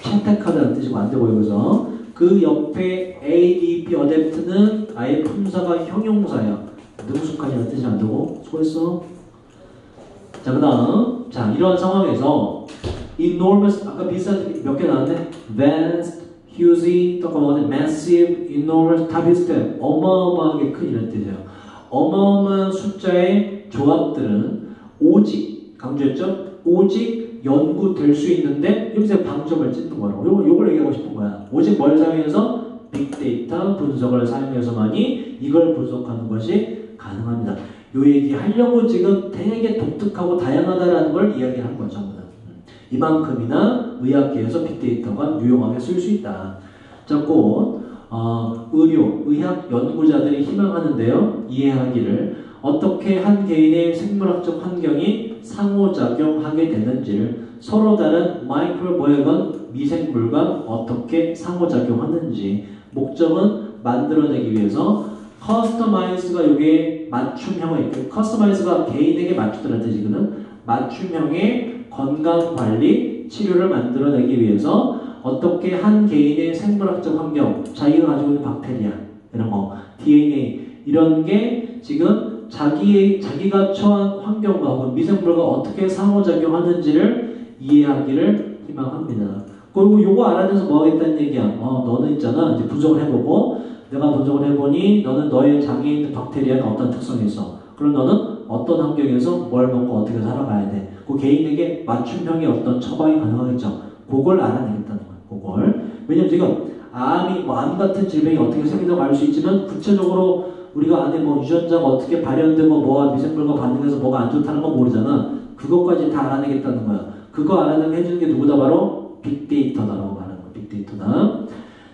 채택하다는 뜻이고 안 되고요. 그죠? 그 옆에 ADP 어댑트는 아예 품사가 형용사야. 능숙하냐는 뜻이 안 되고. 수고했어. 자, 그 다음. 자, 이러한 상황에서 enormous, 아까 비슷한 몇 개 나왔네? vast, huge, 또 뭐가 massive, enormous, 다 비슷해. 어마어마하게 큰 이런 뜻이에요. 어마어마한 숫자의 조합들은 오직, 강조했죠? 오직 연구될 수 있는데 여기서 방점을 찍는 거라고. 요걸 얘기하고 싶은 거야. 오직 뭘 사용해서? 빅데이터 분석을 사용해서만이 이걸 분석하는 것이 가능합니다. 요 얘기 하려고 지금 되게 독특하고 다양하다라는 걸 이야기한 거죠. 이만큼이나 의학계에서 빅데이터가 유용하게 쓸 수 있다. 자, 곧 의료, 의학 연구자들이 희망하는데요. 이해하기를 어떻게 한 개인의 생물학적 환경이 상호작용하게 되는지를 서로 다른 마이크로바이건 미생물과 어떻게 상호작용하는지 목적은 만들어내기 위해서 커스터마이즈가 여기에 맞춤형을 있고 커스터마이즈가 개인에게 맞추더라는 뜻이거든. 맞춤형의 건강관리 치료를 만들어내기 위해서 어떻게 한 개인의 생물학적 환경, 자기가 가지고 있는 박테리아 이런 거, DNA 이런 게 지금 자기가 처한 환경과 혹은 미생물과 어떻게 상호작용하는지를 이해하기를 희망합니다. 그리고 요거 알아내서 뭐 하겠다는 얘기야. 너는 있잖아. 이제 분석을 해보고 내가 분석을 해보니 너는 너의 장에 있는 박테리아는 어떤 특성이 있어. 그럼 너는 어떤 환경에서 뭘 먹고 어떻게 살아가야 돼. 그 개인에게 맞춤형의 어떤 처방이 가능하겠죠. 그걸 알아내겠다는 거야. 그걸. 왜냐면 지금 암이 암 같은 질병이 어떻게 생긴다고 알 수 있지만 구체적으로 우리가 안에 유전자가 어떻게 발현되고 뭐가 미생물과 반응해서 뭐가 안 좋다는 건 모르잖아. 그것까지 다 알아내겠다는 거야. 그거 알아내면 해주는 게 누구다? 바로 빅데이터다라고 말하는 거야. 빅데이터다.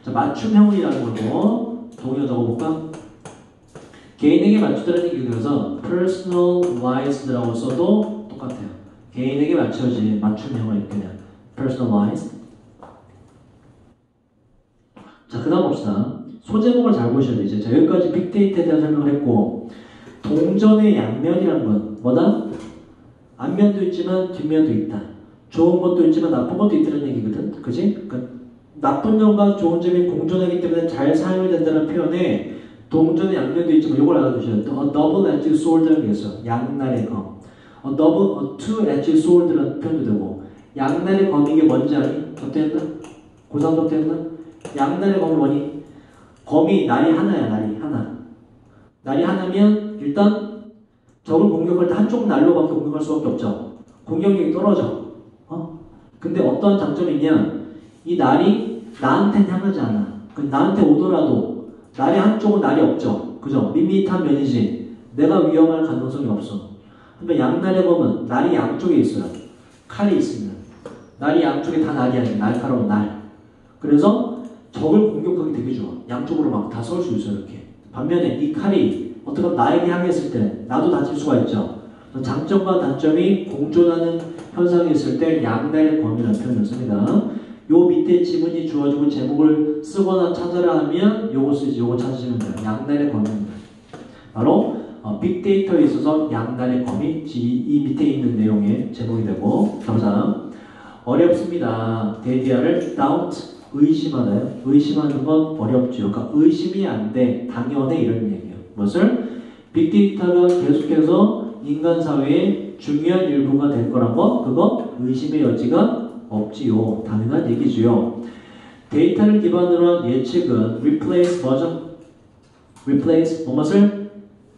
자, 맞춤형이라는 거고 동의어 적어볼까? 개인에게 맞추다는 얘기 그래서 personalized라고 써도 똑같아요. 개인에게 맞춰지 맞춤형을 이렇게 그냥 personalized. 자, 그 다음 봅시다. 소제목을 잘 보셔야 되죠. 자, 여기까지 빅데이터에 대한 설명을 했고, 동전의 양면이란 건 뭐다? 앞면도 있지만 뒷면도 있다. 좋은 것도 있지만 나쁜 것도 있다는 얘기거든. 그지? 그러니까 나쁜 점과 좋은 점이 공존하기 때문에 잘 사용이 된다는 표현에 동전의 양면도 있지만 이걸 알아두셔야 돼요. A double-edged sword라는 게 있어. 양날의 검. A two-edged sword라는 표현도 되고, 양날의 검이 이게 뭔지 아니? 접대했나? 고3 접대했나? 양날의 검이 뭐니? 검이 날이 하나야. 날이 하나. 날이 하나면 일단 적을 공격할 때 한쪽 날로밖에 공격할 수밖에 없죠. 공격력이 떨어져. 근데 어떠한 장점이 있냐? 이 날이 나한테는 향하지 않아. 나한테 오더라도 날의 한쪽은 날이 없죠. 그죠? 밋밋한 면이지. 내가 위험할 가능성이 없어. 근데 양날의 검은 날이 양쪽에 있어요. 칼이 있으면. 날이 양쪽에 다 날이 아니야. 날카로운 날. 그래서 적을 공격하기 되게 좋아. 양쪽으로 막 다 쏠 수 있어. 이렇게. 반면에 이 칼이 어떻게 보면 나에게 향했을 때 나도 다칠 수가 있죠. 장점과 단점이 공존하는 현상이 있을 때 양날의 검이라는 표현을 씁니다. 요 밑에 지문이 주어지고 제목을 쓰거나 찾아라 하면 요거 쓰지, 요거 찾으시면 돼요. 양날의 검입니다. 바로 빅데이터에 있어서 양날의 검이 이 밑에 있는 내용의 제목이 되고, 감사. 어렵습니다. 데디아를 doubt, 의심하나요? 의심하는 건 어렵죠. 그러니까 의심이 안 돼, 당연해 이런 얘기예요. 무엇을? 빅데이터가 계속해서 인간 사회의 중요한 일부가 될 거란 거, 그거 의심의 여지가 없지요. 당연한 얘기지요. 데이터를 기반으로 한 예측은 replace 뭐죠? replace 무엇을?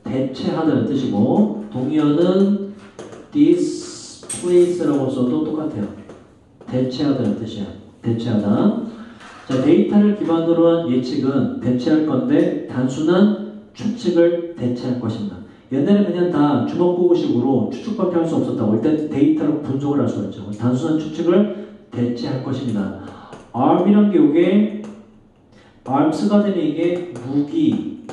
대체하다는 뜻이고, 동의어는 displace라고 써도 똑같아요. 대체하다는 뜻이야. 대체하다. 자, 데이터를 기반으로 한 예측은 대체할 건데 단순한 추측을 대체할 것입니다. 옛날에 그냥 다 주먹구구식으로 추측밖에 할 수 없었다고. 일단 데이터로 분석을 할 수가 있죠. 단순한 추측을 대체할 것입니다. arm이란 게 이게 arms가 되면 이게 무기,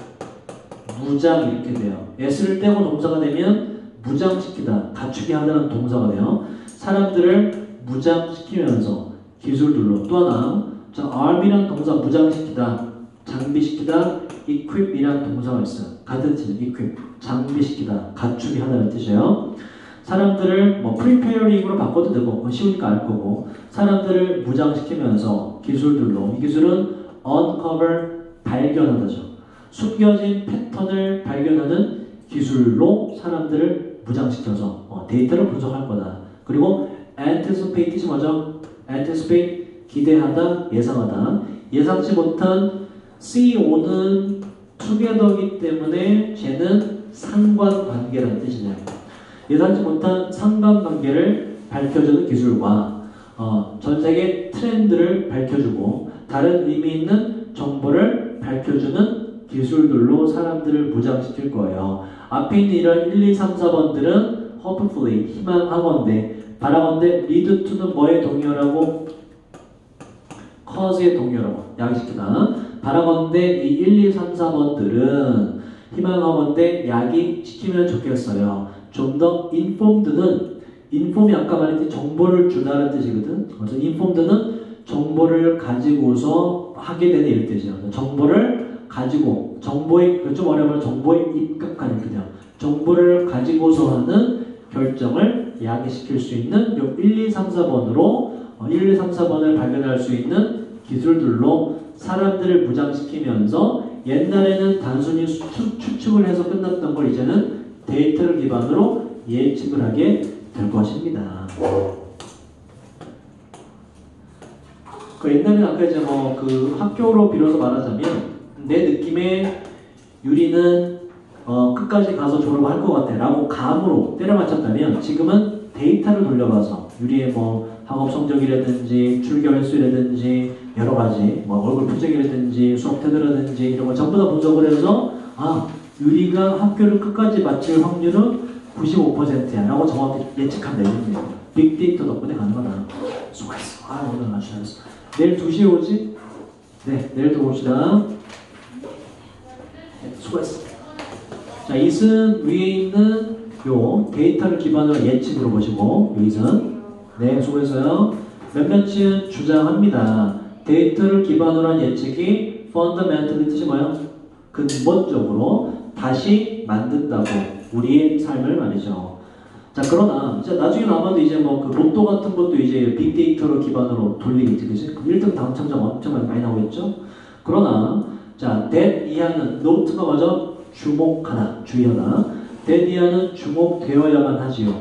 무장 이렇게 돼요. s를 떼고 동사가 되면 무장시키다, 갖추게 하다는 동사가 돼요. 사람들을 무장시키면서 기술들로. 또 하나, 자, arm이란 동사 무장시키다, 장비시키다, equip이란 동사가 있어요. 같은 뜻이에요. equip, 장비시키다, 갖추게 하다는 뜻이에요. 사람들을 뭐 preparing으로 바꿔도 되고, 쉬우니까 알 거고, 사람들을 무장시키면서 기술들로. 이 기술은 uncover, 발견하다죠. 숨겨진 패턴을 발견하는 기술로 사람들을 무장시켜서 데이터를 분석할 거다. 그리고 anticipate 뜻이 뭐죠? anticipate, 기대하다, 예상하다. 예상치 못한 CO는 together이기 때문에 쟤는 상관관계라는 뜻이네요. 예상치 못한 상관관계를 밝혀주는 기술과 전 세계 트렌드를 밝혀주고 다른 의미 있는 정보를 밝혀주는 기술들로 사람들을 무장시킬 거예요. 앞에 있는 이런 1, 2, 3, 4번들은 hopefully, 희망하건대, 바라건대, lead to는 뭐의 동의어라고? cause의 동의어라고. 야기시키다. 바라건대 이 1, 2, 3, 4번들은 희망하건대 야기시키면 좋겠어요. 좀 더 informed는, inform이 아까 말했듯이 정보를 주다는 뜻이거든. 그래서 informed는 정보를 가지고서 하게 되는 이런 뜻이에요. 정보를 가지고, 정보에, 좀 어려우면 정보에 입각하는 그냥 정보를 가지고서 하는 결정을 야기시킬 수 있는 요 1, 2, 3, 4번으로 1, 2, 3, 4번을 발견할 수 있는 기술들로 사람들을 무장시키면서 옛날에는 단순히 추측을 해서 끝났던 걸 이제는 데이터를 기반으로 예측을 하게 될 것입니다. 그 옛날에는 아까 이제 뭐 그 학교로 빌어서 말하자면 내 느낌에 유리는 끝까지 가서 졸업할 것 같아 라고 감으로 때려 맞췄다면 지금은 데이터를 돌려봐서 유리의 뭐 학업 성적이라든지 출결 횟수라든지 여러 가지 뭐 얼굴 표정이라든지 수업 태도라든지 이런 걸 전부 다 분석을 해서 유리가 학교를 끝까지 마칠 확률은 95%야 라고 정확히 예측한다 이런 얘기예요. 빅데이터 덕분에 가능하다. 수고했어. 오늘 아주 잘했어. 내일 2시에 오지? 네, 내일도 봅시다. 네, 수고했어. 자, 이슨 위에 있는 요 데이터를 기반으로 예측으로 보시고 이슨 네, 수고했어요. 몇몇은 주장합니다. 데이터를 기반으로 한 예측이 fundamentally 뜻이 뭐예요? 근본적으로 다시 만든다고 우리의 삶을 말이죠. 자, 그러나 이제 나중에 아마도 이제 뭐 그 로또 같은 것도 이제 빅데이터로 기반으로 돌리겠지, 그지? 그럼 1등 당첨자 엄청 많이 나오겠죠? 그러나 자, that 이하는 note가 뭐죠? 주목하다, 주의하다. that 이하는 주목되어야만 하지요.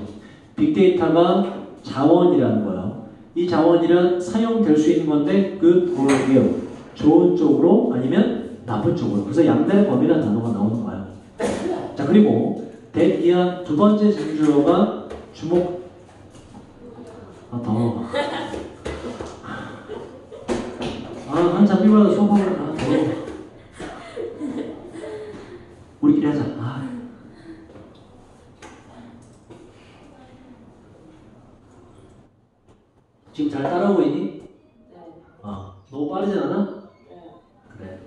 빅데이터가 자원이라는 거예요. 이 자원이란 사용될 수 있는 건데 good or ill, 좋은 쪽으로 아니면 나쁜 쪽으로. 그래서 양날의 범위라는 단어가 나오는 거예요. 자, 그리고 that 이하 두 번째 징조가 주목. 더워. 한참 일어나서 수업하고 더워. 우리끼리 하자. 지금 잘 따라오고 있니? 네. 너무 빠르진 않아? 네. 그래.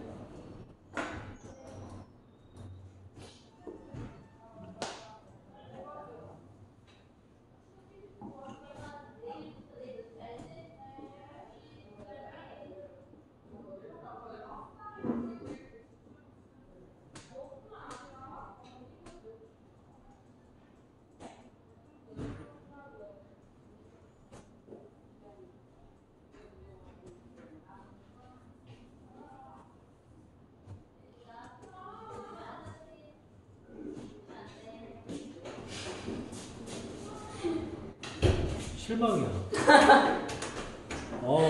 실망이야.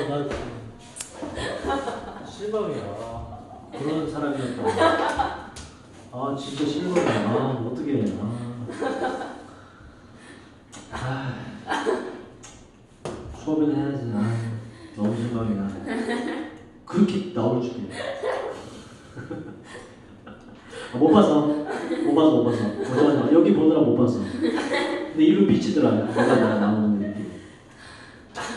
나 실망이야. 그런 사람이었다. 진짜 실망이야. 어떻게 해. 수업은 해야지. 너무 실망이야. 그렇게 나올 줄이야. 못 봤어. 여기 보느라 못 봤어. 근데 이로 비치더라. 내가 나오는 느낌.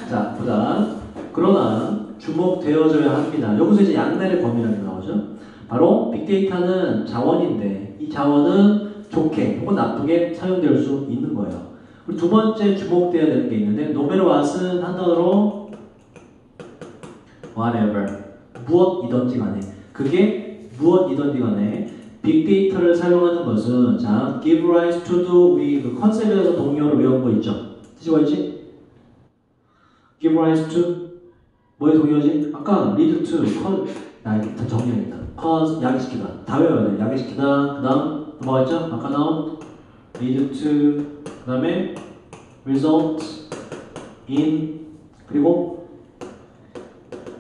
자, 보자. 그러나 주목되어져야 합니다. 여기서 이제 양날의 범위라는 게 나오죠. 바로 빅데이터는 자원인데 이 자원은 좋게 혹은 나쁘게 사용될 수 있는 거예요. 그리고 두 번째 주목되어야 되는 게 있는데 no matter what은 한 단어로 whatever, 무엇이든지 간에, 그게 무엇이든지 간에 빅데이터를 사용하는 것은, 자, give rise to do, 우리 그 컨셉에서 동의어로 외운 거 있죠? 뜻이 뭐였지? give rise to, 뭐의 동의어지? 아까 lead to, 이렇게 다 정리하겠다. cause, 야기시키다. 다 외워야 돼. 야기시키다. 그 다음, 뭐가 있죠? 아까 나온 lead to, 그 다음에 result in, 그리고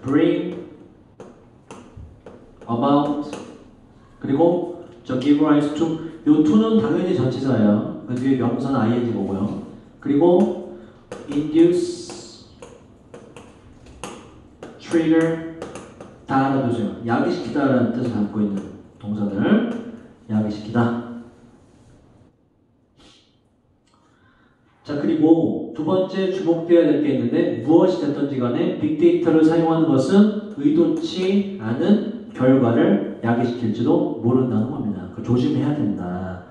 bring about, 그리고 저 give rise to, 요 to는 당연히 전치사예요. 그 뒤에 명사는 ing 거고요. 그리고 induce, trigger 다 알아두세요. 야기시키다라는 뜻을 담고 있는 동사들 야기시키다. 자, 그리고 두 번째 주목되어야 될 게 있는데 무엇이 됐든지 간에 빅데이터를 사용하는 것은 의도치 않은 결과를 야기시킬지도 모른다는 겁니다. 조심해야 된다.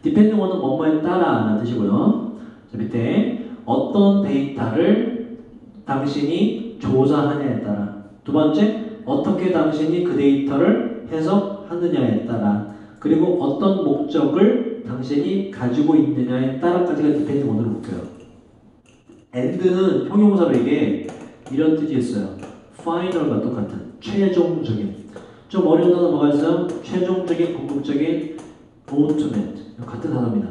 depending on은 뭐뭐에 따라 라는 뜻이고요. 자, 밑에 어떤 데이터를 당신이 조사하냐에 따라, 두 번째 어떻게 당신이 그 데이터를 해석하느냐에 따라, 그리고 어떤 목적을 당신이 가지고 있느냐에 따라까지가 depending on으로 묶여요. and는 형용사로 이게 이런 뜻이 있어요. final과 똑같은 최종적인. 좀 어려운 단어 뭐가 있어요? 최종적인, 궁극적인, ultimate. 같은 단어입니다.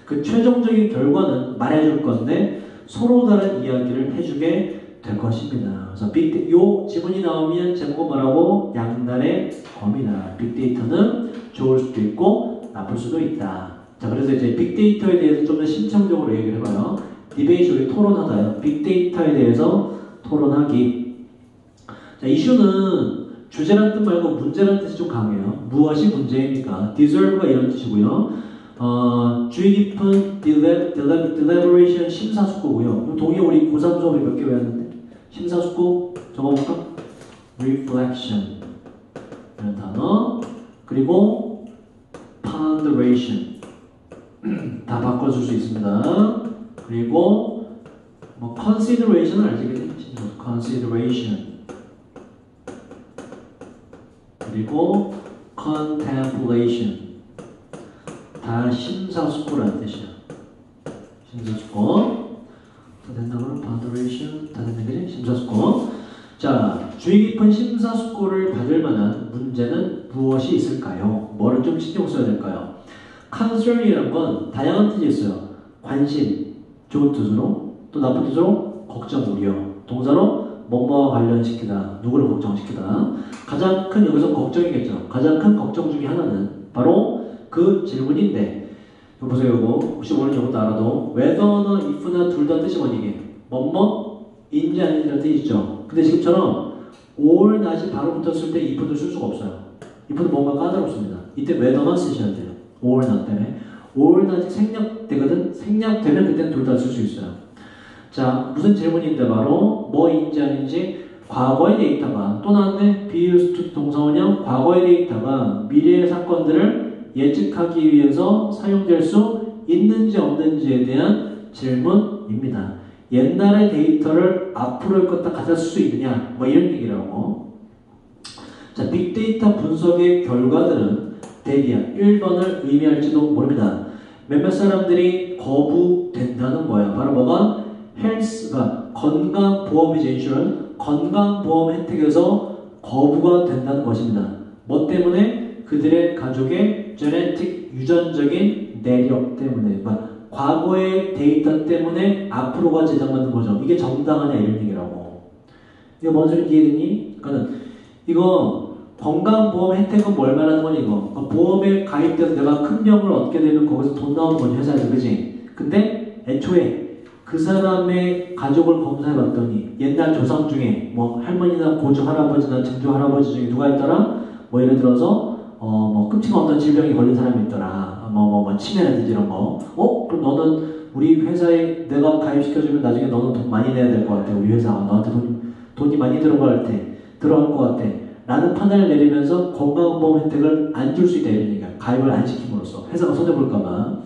그 최종적인 결과는 말해줄 건데 서로 다른 이야기를 해주게 될 것입니다. 그래서 요 지문이 나오면 제목은 뭐라고? 양날의 검이다. 빅데이터는 좋을 수도 있고 나쁠 수도 있다. 자, 그래서 이제 빅데이터에 대해서 좀 더 심층적으로 얘기를 해봐요. 디베이트, 우리 토론하다요. 빅데이터에 대해서 토론하기. 자, 이슈는 주제란 뜻 말고 문제란 뜻이 좀 강해요. 무엇이 문제입니까? deserve가 이런 뜻이고요. 주의 깊은 deliberation 심사숙고고요. 동의 우리 고3 수업에 몇 개 외웠는데 심사숙고 적어볼까? reflection 이런 단어, 그리고 ponderation 다 바꿔줄 수 있습니다. 그리고 뭐 consideration은 알지? consideration 그리고 contemplation 다 심사숙고라는 뜻이야. 심사숙고. 다 된다고는 ponderation 다 되는 거지? 심사숙고. 자, 주의 깊은 심사숙고를 받을 만한 문제는 무엇이 있을까요? 뭐를 좀 신경 써야 될까요? concern이라는 건 다양한 뜻이 있어요. 관심, 좋은 뜻으로, 또 나쁜 뜻으로 걱정, 우려. 동사로 뭐뭐와 관련시키다, 누구를 걱정시키다. 가장 큰 여기서 걱정이겠죠. 가장 큰 걱정 중에 하나는 바로 그 질문인데, 이거 보세요. 이거 혹시 모르는 것도 알아도 whether나 if나 둘 다 뜻이 뭐니 이게? 뭐뭐인지 아닌지라는 뜻이 있죠. 근데 지금처럼 or not이 바로 붙었을 때 if도 쓸 수가 없어요. if도 뭔가 까다롭습니다. 이때 whether만 쓰셔야 돼요. or not 때문에. or not이 생략되거든. 생략되면 그때는 둘 다 쓸 수 있어요. 자, 무슨 질문인데 바로 뭐인지 아닌지 과거의 데이터가 또 나왔네. be used to 동사원형 과거의 데이터가 미래의 사건들을 예측하기 위해서 사용될 수 있는지 없는지에 대한 질문입니다. 옛날의 데이터를 앞으로의 것과 갖다 쓸 수 있느냐 뭐 이런 얘기라고. 자, 빅데이터 분석의 결과들은 대기야 1번을 의미할지도 모릅니다. 몇몇 사람들이 거부된다는 거야. 바로 뭐가? 헬스가 건강보험이죠. 인슈런 건강보험 혜택에서 거부가 된다는 것입니다. 뭐 때문에? 그들의 가족의 제네틱 유전적인 내력 때문에, 과거의 데이터 때문에 앞으로가 제작받는 거죠. 이게 정당하냐 이런 얘기라고. 이거 뭔 소리인지 이해되니? 그러니까 이거 건강보험 혜택은 뭘 말하는 거니 이거? 그러니까 보험에 가입돼서 내가 큰 병을 얻게 되면 거기서 돈 나오는 거지 회사에서, 그지? 근데 애초에 그 사람의 가족을 검사해봤더니 옛날 조상 중에 뭐 할머니나 고조 할아버지나 증조 할아버지 중에 누가 있더라? 뭐 예를 들어서 뭐 끔찍한 어떤 질병이 걸린 사람이 있더라. 뭐 치매라든지 이런 거. 그럼 너는 우리 회사에 내가 가입시켜주면 나중에 너는 돈 많이 내야 될 것 같아. 우리 회사가 너한테 돈이 많이 들어갈 것 같아. 라는 판단을 내리면서 건강보험 혜택을 안 줄 수 있다 이런 얘기야. 가입을 안 시킴으로써 회사가 손해볼까봐.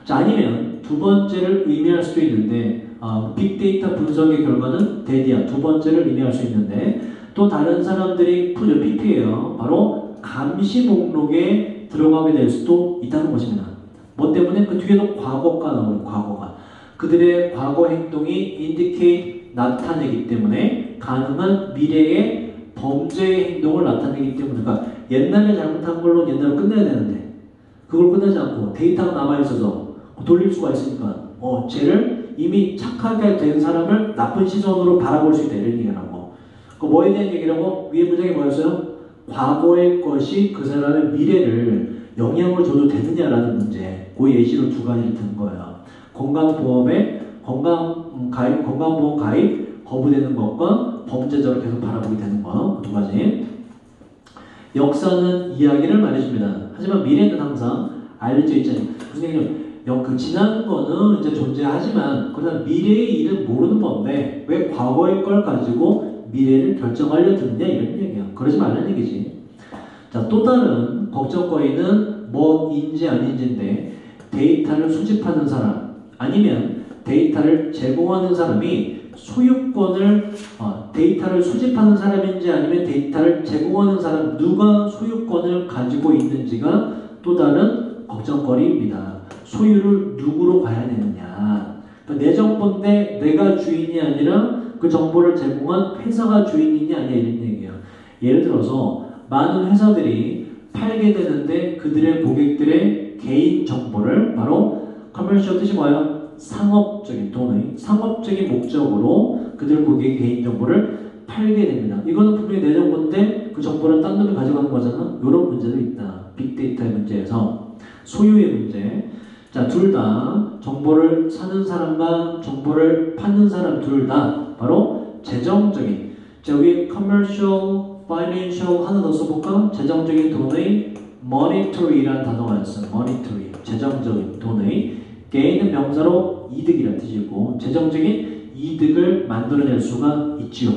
자, 아니면 두 번째를 의미할 수도 있는데 빅데이터 분석의 결과는 대디야 두 번째를 의미할 수 있는데 또 다른 사람들이 푸죠. PP예요. 바로 감시 목록에 들어가게 될 수도 있다는 것입니다. 뭐 때문에? 그 뒤에도 과거가 나오는 과거가 그들의 과거 행동이 indicate 나타내기 때문에 가능한 미래의 범죄의 행동을 나타내기 때문에, 그러니까 옛날에 잘못한 걸로 옛날로 끝내야 되는데 그걸 끝내지 않고 데이터가 남아있어서 돌릴 수가 있으니까 쟤를 이미 착하게 된 사람을 나쁜 시선으로 바라볼 수 있다 이런 얘기라고. 그 뭐에 대한 얘기라고? 위에 문장이 뭐였어요? 과거의 것이 그 사람의 미래를 영향을 줘도 되느냐라는 문제. 그 예시로 두 가지를 든 거예요. 건강보험 가입 거부되는 것과 범죄자로 계속 바라보게 되는 거. 두 가지. 역사는 이야기를 말해줍니다. 하지만 미래는 항상 알려져 있잖아요. 무슨 얘기냐면 그 지난 거는 이제 존재하지만 그러나 미래의 일은 모르는 건데 왜 과거의 걸 가지고 미래를 결정하려 드느냐 이런 얘기야. 그러지 말라는 얘기지. 자, 또 다른 걱정거리는 뭐인지 아닌지인데 데이터를 수집하는 사람 아니면 데이터를 제공하는 사람이 소유권을 데이터를 수집하는 사람인지 아니면 데이터를 제공하는 사람 누가 소유권을 가지고 있는지가 또 다른 걱정거리입니다. 소유를 누구로 가야 되느냐. 그러니까 내 정보인데 내가 주인이 아니라 그 정보를 제공한 회사가 주인이냐 아니냐 이런 얘기예요. 예를 들어서 많은 회사들이 팔게 되는데 그들의 고객들의 개인 정보를 바로 커머셜 뜻이 뭐예요? 상업적인 돈의 상업적인 목적으로 그들 고객의 개인 정보를 팔게 됩니다. 이거는 분명히 내 정보인데 그 정보를 딴 놈이 가져가는 거잖아. 이런 문제도 있다. 빅데이터의 문제에서 소유의 문제. 자, 둘 다 정보를 사는 사람과 정보를 파는 사람 둘 다 바로 재정적인. 자, 위에 commercial, financial 하나 더 써볼까? 재정적인 돈의 monetary라는 단어가 있어요. monetary, 재정적인 돈의 gain은 명사로 이득이라는 뜻이고 재정적인 이득을 만들어낼 수가 있지요.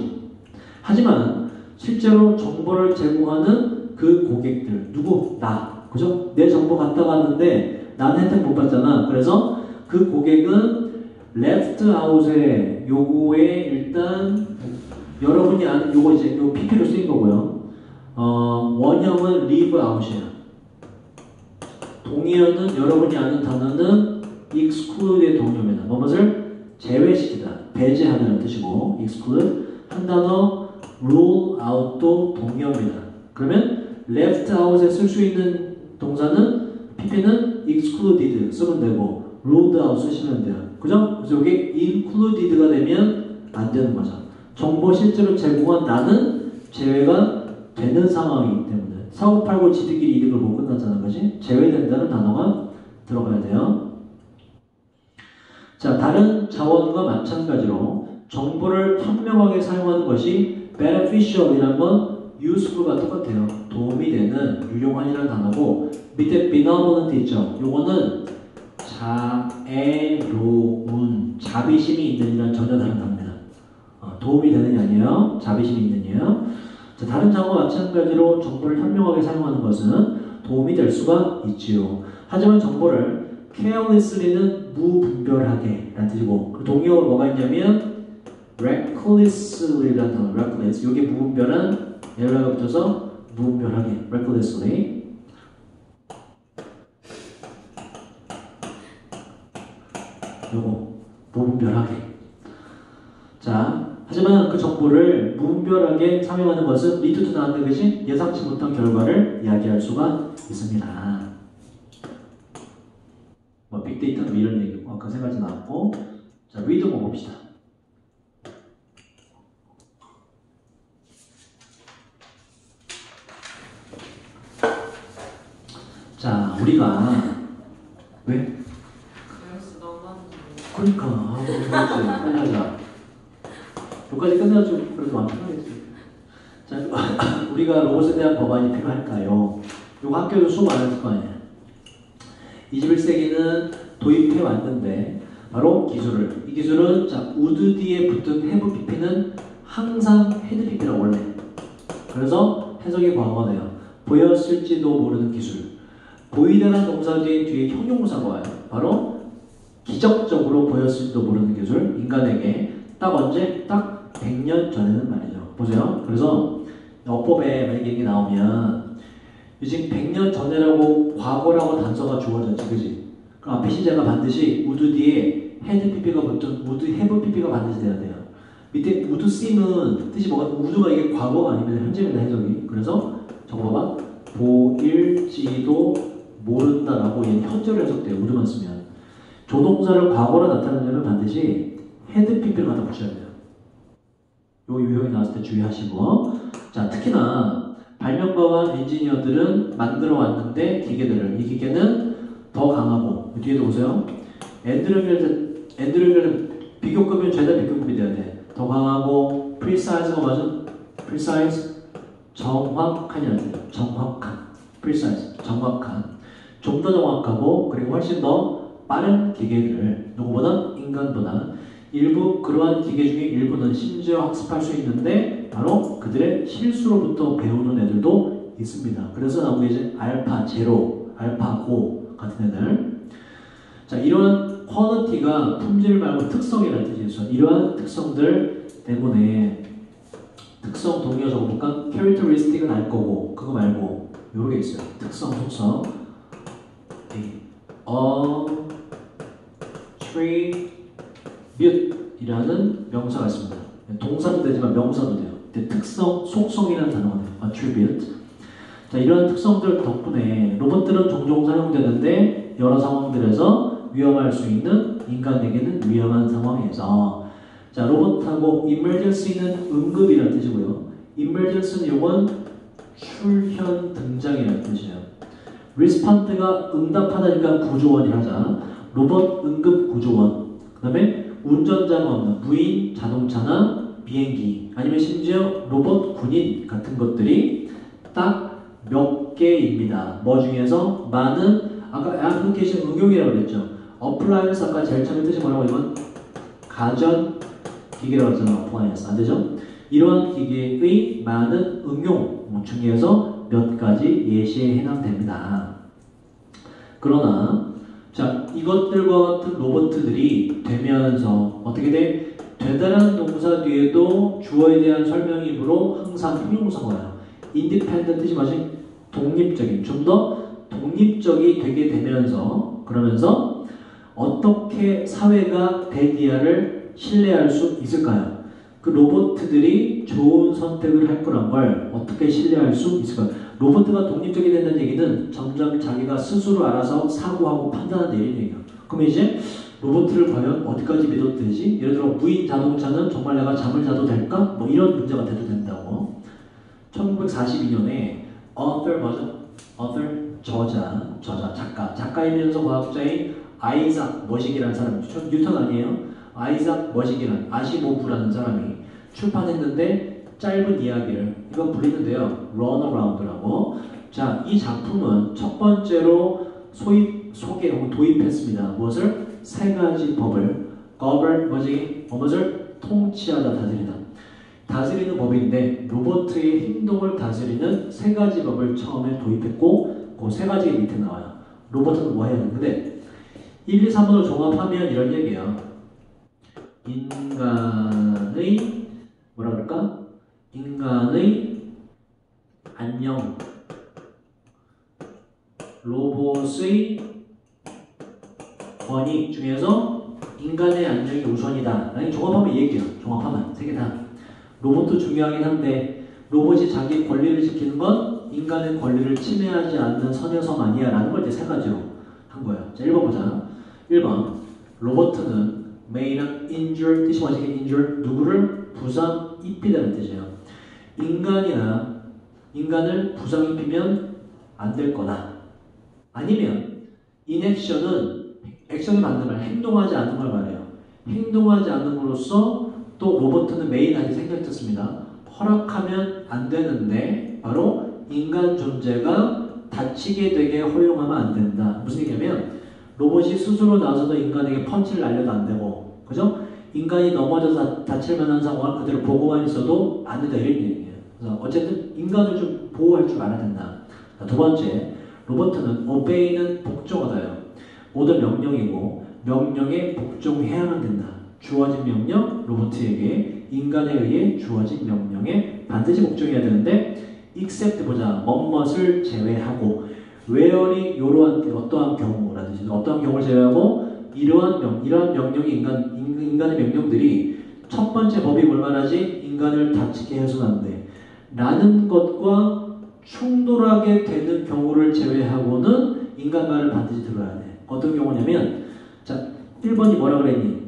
하지만 실제로 정보를 제공하는 그 고객들 누구? 나. 그죠? 내 정보 갖다 놨는데 나는 혜택 못 받잖아. 그래서 그 고객은 left out에 요거에 일단 여러분이 아는 요거 이제 요 PP로 쓰인 거고요. 원형은 leave out이에요. 동의어는 여러분이 아는 단어는 exclude의 동의어입니다. 무엇을 제외시키다, 배제하다는 뜻이고 exclude 한 단어 rule out도 동의어입니다. 그러면 left out에 쓸 수 있는 동사는 PP는 excluded 쓰면 되고 ruled out 쓰시면 돼요. 그죠? 그래서 여기 included가 되면 안 되는 거죠. 정보 실제로 제공한 나는 제외가 되는 상황이기 때문에 사고 팔고 지들끼리 이득을 보고 끝났다는 거지. 제외된다는 단어가 들어가야 돼요. 자, 다른 자원과 마찬가지로 정보를 현명하게 사용하는 것이 beneficial이라는 건 useful과 똑같아요. 도움이 되는, 유용한이라는 단어고 밑에 benevolent 있죠. 요거는 자애로운, 자비심이 있는 이란 전혀 다른 단어입니다. 도움이 되는이 아니에요. 자비심이 있는이에요. 자, 다른 자원과 마찬가지로 정보를 현명하게 사용하는 것은 도움이 될 수가 있지요. 하지만 정보를 carelessly는 무분별하게 라는 뜻이고 그 동의어가 뭐가 있냐면 recklessly라는 단어, reckless. 이게 무분별한 에러가 붙어서 무분별하게, recklessly. 요거 무분별하게. 자, 하지만 그 정보를 무분별하게 사용하는 것은 lead to 나왔는데 그지? 예상치 못한 결과를 이야기할 수가 있습니다. 뭐 빅데이터도 이런 얘기 아까 세 가지 나왔고, 자 read 한번 봅시다. 자, 우리가 왜? 그러니까 빨리 하자. 여기까지 끝내가지고 그래도 마음 편하겠지. 자, 우리가 로봇에 대한 법안이 필요할까요? 이거 학교에서 수업 안 했을 거 아니에요. 21세기는 도입해 왔는데 바로 기술을. 이 기술은 자 would 뒤에 붙은 have pp는 항상 had pp라고 원래. 그래서 해석이 과거가 돼요. 보였을지도 모르는 기술. 보이다라는 동사 뒤에 형용사가 와요. 바로 기적적으로 보였을지도 모르는 기술. 인간에게 딱 언제? 딱 100년 전에는 말이죠. 보세요. 그래서 어법에 만약에 얘기 나오면 지금 100년 전에라고 과거라고 단서가 주어졌지, 그지? 그럼 앞에 시제가 반드시 would 뒤에 had pp가 붙은 would have pp가 반드시 돼야 돼요. 밑에 would seem은 뜻이 뭐가? would가 이게 과거가 아니면 현재입니다, 해석이. 그래서 저거 봐봐. 보일지도 모른다라고 얘는 현재로 해석돼요. would만 쓰면. 조동사를 과거로 나타내려면 반드시 had pp를 갖다 붙여야 돼요. 요 유형이 나왔을 때 주의하시고. 자, 특히나 발명가와 엔지니어들은 만들어 왔는데 기계들을, 이 기계는 더 강하고, 뒤에도 보세요. 엔드로이드는 비교급이면 죄다 비교급이 돼야 돼. 더 강하고 precise가 맞아? precise 정확한이라는 뜻이에요. 정확한, precise 정확한, 좀 더 정확하고 그리고 훨씬 더 빠른 기계들을 누구보다 인간보다 일부 그러한 기계 중에 일부는 심지어 학습할 수 있는데 바로 그들의 실수로부터 배우는 애들도 있습니다. 그래서 나온 게 이제 알파 제로, 알파 고 같은 애들. 자, 이러한 퀄리티가 품질 말고 특성이라는 뜻이 있어요. 이러한 특성들 때문에 특성 동의어 적어볼까? characteristic은 알 거고 그거 말고 요렇게 있어요. 특성, 속성. attribute 이라는 명사가 있습니다. 동사도 되지만 명사도 돼요. 특성, 속성이라는 단어가 돼요. attribute. 자, 이러한 특성들 덕분에 로봇들은 종종 사용되는데 여러 상황들에서 위험할 수 있는, 인간에게는 위험한 상황에서. 자, 로봇하고 emergency는 응급이라는 뜻이고요. emergency는 요건 출현, 등장이라는 뜻이에요. respond가 응답하다니까 구조원이라 하자. 로봇 응급 구조원. 그 다음에 운전자가 없는 무인 자동차나 비행기 아니면 심지어 로봇 군인 같은 것들이 딱 몇 개입니다. 뭐 중에서 많은, 아까 애플리케이션 응용이라고 그랬죠. 어플라이언스 아까 제일 처음에 뜻이 뭐라고, 이건 가전 기기라고 했잖아요. 어플라이언스 안 되죠? 이러한 기기의 많은 응용 중에서 몇 가지 예시에 해당됩니다. 그러나 자, 이것들과 같은 로봇들이 되면서 어떻게 돼? 되다라는 동사 뒤에도 주어에 대한 설명이므로 항상 형용사가 와요. independent 뜻이 뭐지? 독립적인, 좀 더 독립적이 되게 되면서 그러면서 어떻게 사회가 대기아를 신뢰할 수 있을까요? 그 로봇들이 좋은 선택을 할 거란 걸 어떻게 신뢰할 수 있을까요? 로봇가 독립적이 된다는 얘기는 점점 자기가 스스로 알아서 사고하고 판단하는 얘기예요. 그럼 이제 로봇을 과연 어디까지 믿어도 되지? 예를 들어 무인 자동차는 정말 내가 잠을 자도 될까? 뭐 이런 문제가 돼도 된다고. 1942년에 author 뭐죠? author 저자, 작가이면서 과학자인 아이작 머식이라는 사람이 뉴턴 아니에요? 아이작 머식이라는 아시모프라는 사람이 출판했는데 짧은 이야기를 이거 불리는데요. Run Around라고. 자, 이 작품은 첫 번째로 도입했습니다. 무엇을? 세 가지 법을 govern 무엇을 통치하다 다스리다. 다스리는 법인데 로봇의 행동을 다스리는 세 가지 법을 처음에 도입했고 그 세 가지가 밑에 나와요. 로봇은 뭐 해야 되는데 1, 2, 3번을 종합하면 이런 얘기예요. 인간의 뭐라 그럴까? 인간의 안녕, 로봇의 권익 중에서 인간의 안녕이 우선이다. 라는 종합하면 얘기해요. 종합하면 세 개 다. 로봇도 중요하긴 한데 로봇이 자기 권리를 지키는 건 인간의 권리를 침해하지 않는 선에서만이야 라는 걸 이제 세 가지로 한 거예요. 자, 1번 보자. 1번 로봇은 may not injure 뜻이 뭐지? injure 누구를 부상 입히다는 뜻이에요. 인간을 부상 입히면 안 될 거다. 아니면 inaction은 액션을 받는 말, 행동하지 않는 걸 말해요. 행동하지 않는 것으로서 또 로봇은 메인 아직 생략됐습니다. 허락하면 안 되는데 바로 인간 존재가 다치게 되게 허용하면 안 된다. 무슨 얘기냐면 로봇이 스스로 나서서 인간에게 펀치를 날려도 안 되고, 그죠? 인간이 넘어져서 다칠 만한 상황을 그대로 보고만 있어도 안 된다 이런 얘기예요. 그래서 어쨌든 인간을 좀 보호할 줄 알아야 된다. 자, 두 번째, 로봇은 obey는 복종하다예요. 모든 명령이고 명령에 복종해야만 된다. 주어진 명령, 로봇에게 인간에 의해 주어진 명령에 반드시 복종해야 되는데 except 보자. 뭐뭇을 제외하고 where이 이러한 어떠한 경우라든지 어떠한 경우를 제외하고 이러한 명령이 인간의 명령들이 첫 번째 법이 뭘 말하지? 인간을 다치게 해서는 안 돼. 라는 것과 충돌하게 되는 경우를 제외하고는 인간 말을 반드시 들어야 돼. 어떤 경우냐면 자 1번이 뭐라 그랬니?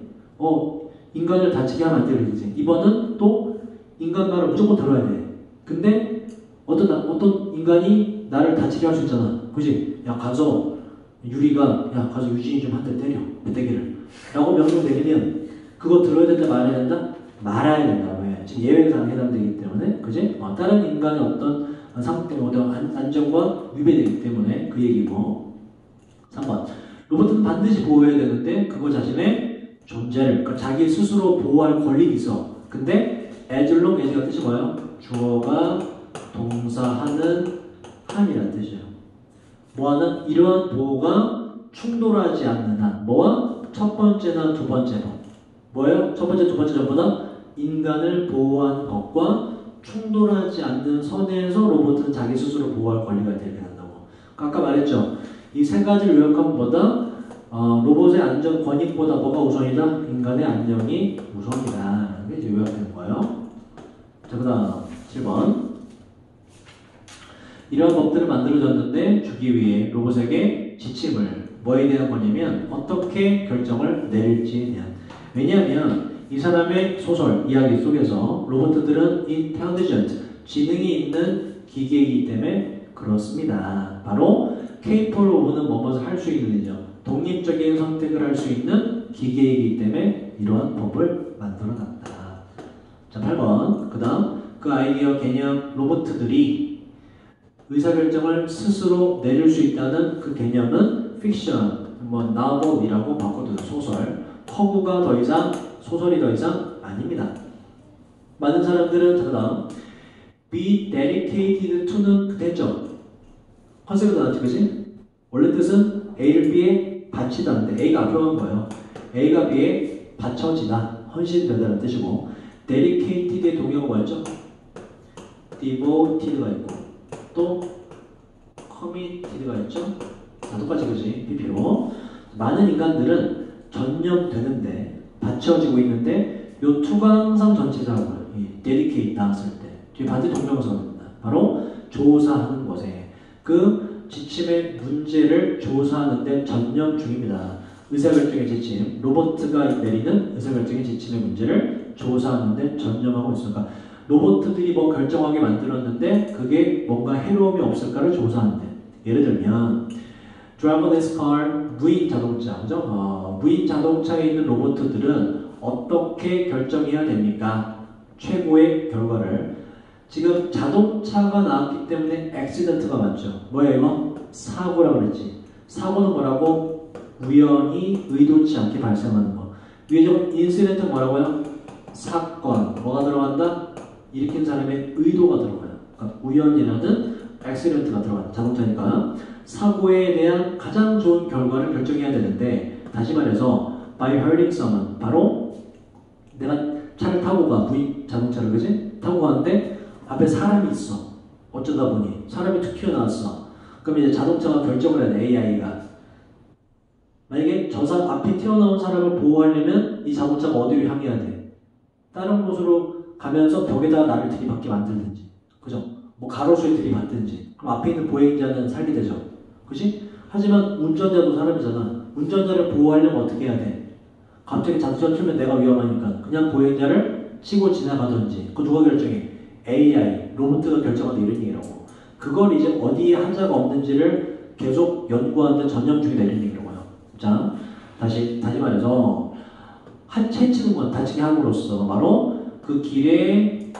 인간을 다치게 하면 안 돼 그러지. 2번은 또 인간 말을 무조건 들어야 돼. 근데 어떤 인간이 나를 다치게 할 수 있잖아. 그지? 야 가서 유리가 가서 유진이 좀 한 대 때려. 배때기를. 라고 명령 내리면 그거 들어야 된다 말아야 된다? 말아야 된다. 왜? 지금 예외사항에 해당되기 때문에 그지? 다른 인간의 어떤 상태, 안전과 위배되기 때문에 그 얘기고. 3번 로봇은 반드시 보호해야 되는데 그거 자신의 존재를 그러니까 자기 스스로 보호할 권리가 있어. 근데 as long as가 뜻이 뭐예요? 주어가 동사하는 한이라는 뜻이에요. 뭐하는? 이러한 보호가 충돌하지 않는 한. 뭐와? 첫 번째나 두 번째 법. 뭐예요? 첫 번째, 두 번째 전부 다 인간을 보호하는 것과 충돌하지 않는 선에서 로봇은 자기 스스로 보호할 권리가 되게 한다고. 아까 말했죠. 이 세 가지를 요약하면 뭐다? 로봇의 안전 권익보다 뭐가 우선이다? 인간의 안녕이 우선이다. 이게 이제 요약되는 거예요. 자, 그 다음 7번. 이러한 법들을 만들어졌는데 주기 위해 로봇에게 지침을 뭐에 대한 거냐면 어떻게 결정을 내릴지에 대한. 왜냐하면 이 사람의 소설, 이야기 속에서 로봇들은 intelligent, 지능이 있는 기계이기 때문에 그렇습니다. 바로 capable of는 무엇을 할 수 있는 이죠. 독립적인 선택을 할 수 있는 기계이기 때문에 이러한 법을 만들어놨다. 자, 8번. 그 다음 그 아이디어, 개념, 로봇들이 의사결정을 스스로 내릴 수 있다는 그 개념은 픽션, novel이라고 바꿔두는 소설. 허구가 더 이상, 소설이 더 이상 아닙니다. 많은 사람들은 그 다음 be dedicated to는 됐죠? 컨셉이 나왔지, 그치? 원래 뜻은 A를 B에 바치다는데 A가 앞으로 간 거예요. A가 B에 바쳐지다, 헌신되다는 뜻이고 dedicated의 동의어가 뭐였죠? devoted가 있고 또 committed가 있죠. 다 똑같이 그지? PP로 많은 인간들은 전념되는데 받쳐지고 있는데 요 투가 항상 전치사고요. dedicate 나왔을 때 뒤에 반대 동명사입니다. 바로 조사하는 것에 그 지침의 문제를 조사하는데 전념 중입니다. 의사결정의 지침, 로봇가 내리는 의사결정의 지침의 문제를 조사하는데 전념하고 있으니까 로봇들이 뭐 결정하게 만들었는데 그게 뭔가 해로움이 없을까를 조사하는데 예를 들면 driverless car, 무인 자동차, 그죠? 무인 자동차에 있는 로봇들은 어떻게 결정해야 됩니까? 최고의 결과를 지금 자동차가 나왔기 때문에 액시던트가 맞죠. 뭐야 이거? 사고라고 그랬지. 사고는 뭐라고? 우연히 의도치 않게 발생하는 거. 위에 좀 인시덴트 뭐라고요? 사건. 뭐가 들어간다? 일으킨 사람의 의도가 들어가요. 그러니까 우연이라든 액시던트가 들어간다. 자동차니까. 사고에 대한 가장 좋은 결과를 결정해야 되는데 다시 말해서 by hurting someone 바로 내가 차를 타고 가 무인 자동차를 그지? 타고 가는데 앞에 사람이 있어. 어쩌다 보니 사람이 툭 튀어나왔어. 그럼 이제 자동차가 결정을 해야 돼. AI가 만약에 저 사람 앞에 튀어나온 사람을 보호하려면 이 자동차가 어디로 향해야 돼? 다른 곳으로 가면서 벽에다가 나를 들이받게 만들든지 그죠? 뭐 가로수에 들이받든지 그럼 앞에 있는 보행자는 살게 되죠. 그치? 하지만 운전자도 사람이잖아. 운전자를 보호하려면 어떻게 해야 돼? 갑자기 자동차 틀면 내가 위험하니까 그냥 보행자를 치고 지나가든지 그거 누가 결정해? AI, 로봇가 결정한다 이런 얘기라고. 그걸 이제 어디에 한자가 없는지를 계속 연구하는데 전념 중이다 이런 얘기라고요. 자, 다시 말해서 해치는 건 다치게 함으로써 바로 그 길에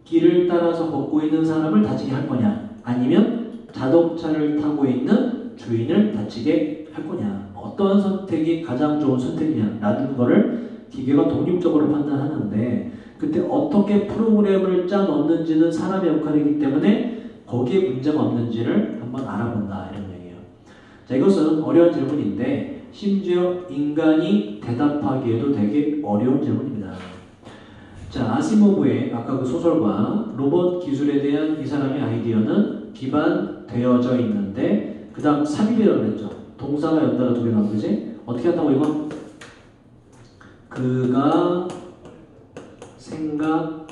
길을 따라서 걷고 있는 사람을 다치게 할 거냐 아니면 자동차를 타고 있는 주인을 다치게 할 거냐 어떠한 선택이 가장 좋은 선택이냐 라는 거를 기계가 독립적으로 판단하는데 그때 어떻게 프로그램을 짜 넣는지는 사람의 역할이기 때문에 거기에 문제가 없는지를 한번 알아본다 이런 얘기예요. 자, 이것은 어려운 질문인데 심지어 인간이 대답하기에도 되게 어려운 질문입니다. 자, 아시모브의 아까 그 소설과 로봇 기술에 대한 이 사람의 아이디어는 기반되어져 있는데 그 다음 삽입이라고 그랬죠. 동사가 연달아 두 개 나온 거지? 어떻게 한다고 이거? 그가 생각하기에라고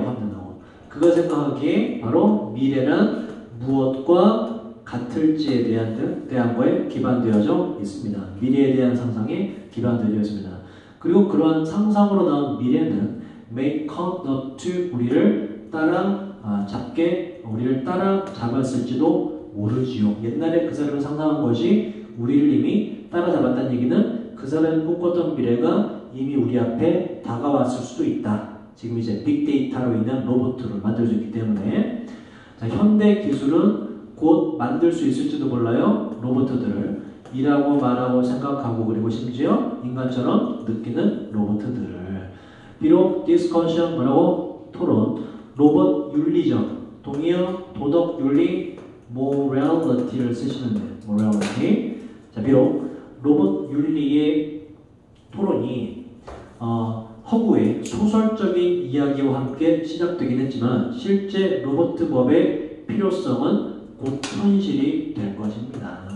하면 된다고. 그가 생각하기에 바로 미래는 무엇과 같을지에 대한 거에 기반되어져 있습니다. 미래에 대한 상상에 기반되어져 있습니다. 그리고 그러한 상상으로 나온 미래는 may cause not to 우리를 따라 잡았을지도 모르지요. 옛날에 그 사람을 상상한 것이 우리를 이미 따라잡았다는 얘기는 그 사람이 꿈꿨던 미래가 이미 우리 앞에 다가왔을 수도 있다. 지금 이제 빅데이터로 인한 로봇을 만들 수 있기 때문에 자, 현대 기술은 곧 만들 수 있을지도 몰라요. 로봇들을 이라고 말하고 생각하고 그리고 심지어 인간처럼 느끼는 로봇들을 비록 디스커션 뭐라고? 토론 로봇 윤리적 동의어 도덕 윤리 morality를 쓰시는데 morality 자 비록 로봇 윤리의 토론이 허구의 소설적인 이야기와 함께 시작되긴 했지만 실제 로봇 법의 필요성은 곧 현실이 될 것입니다.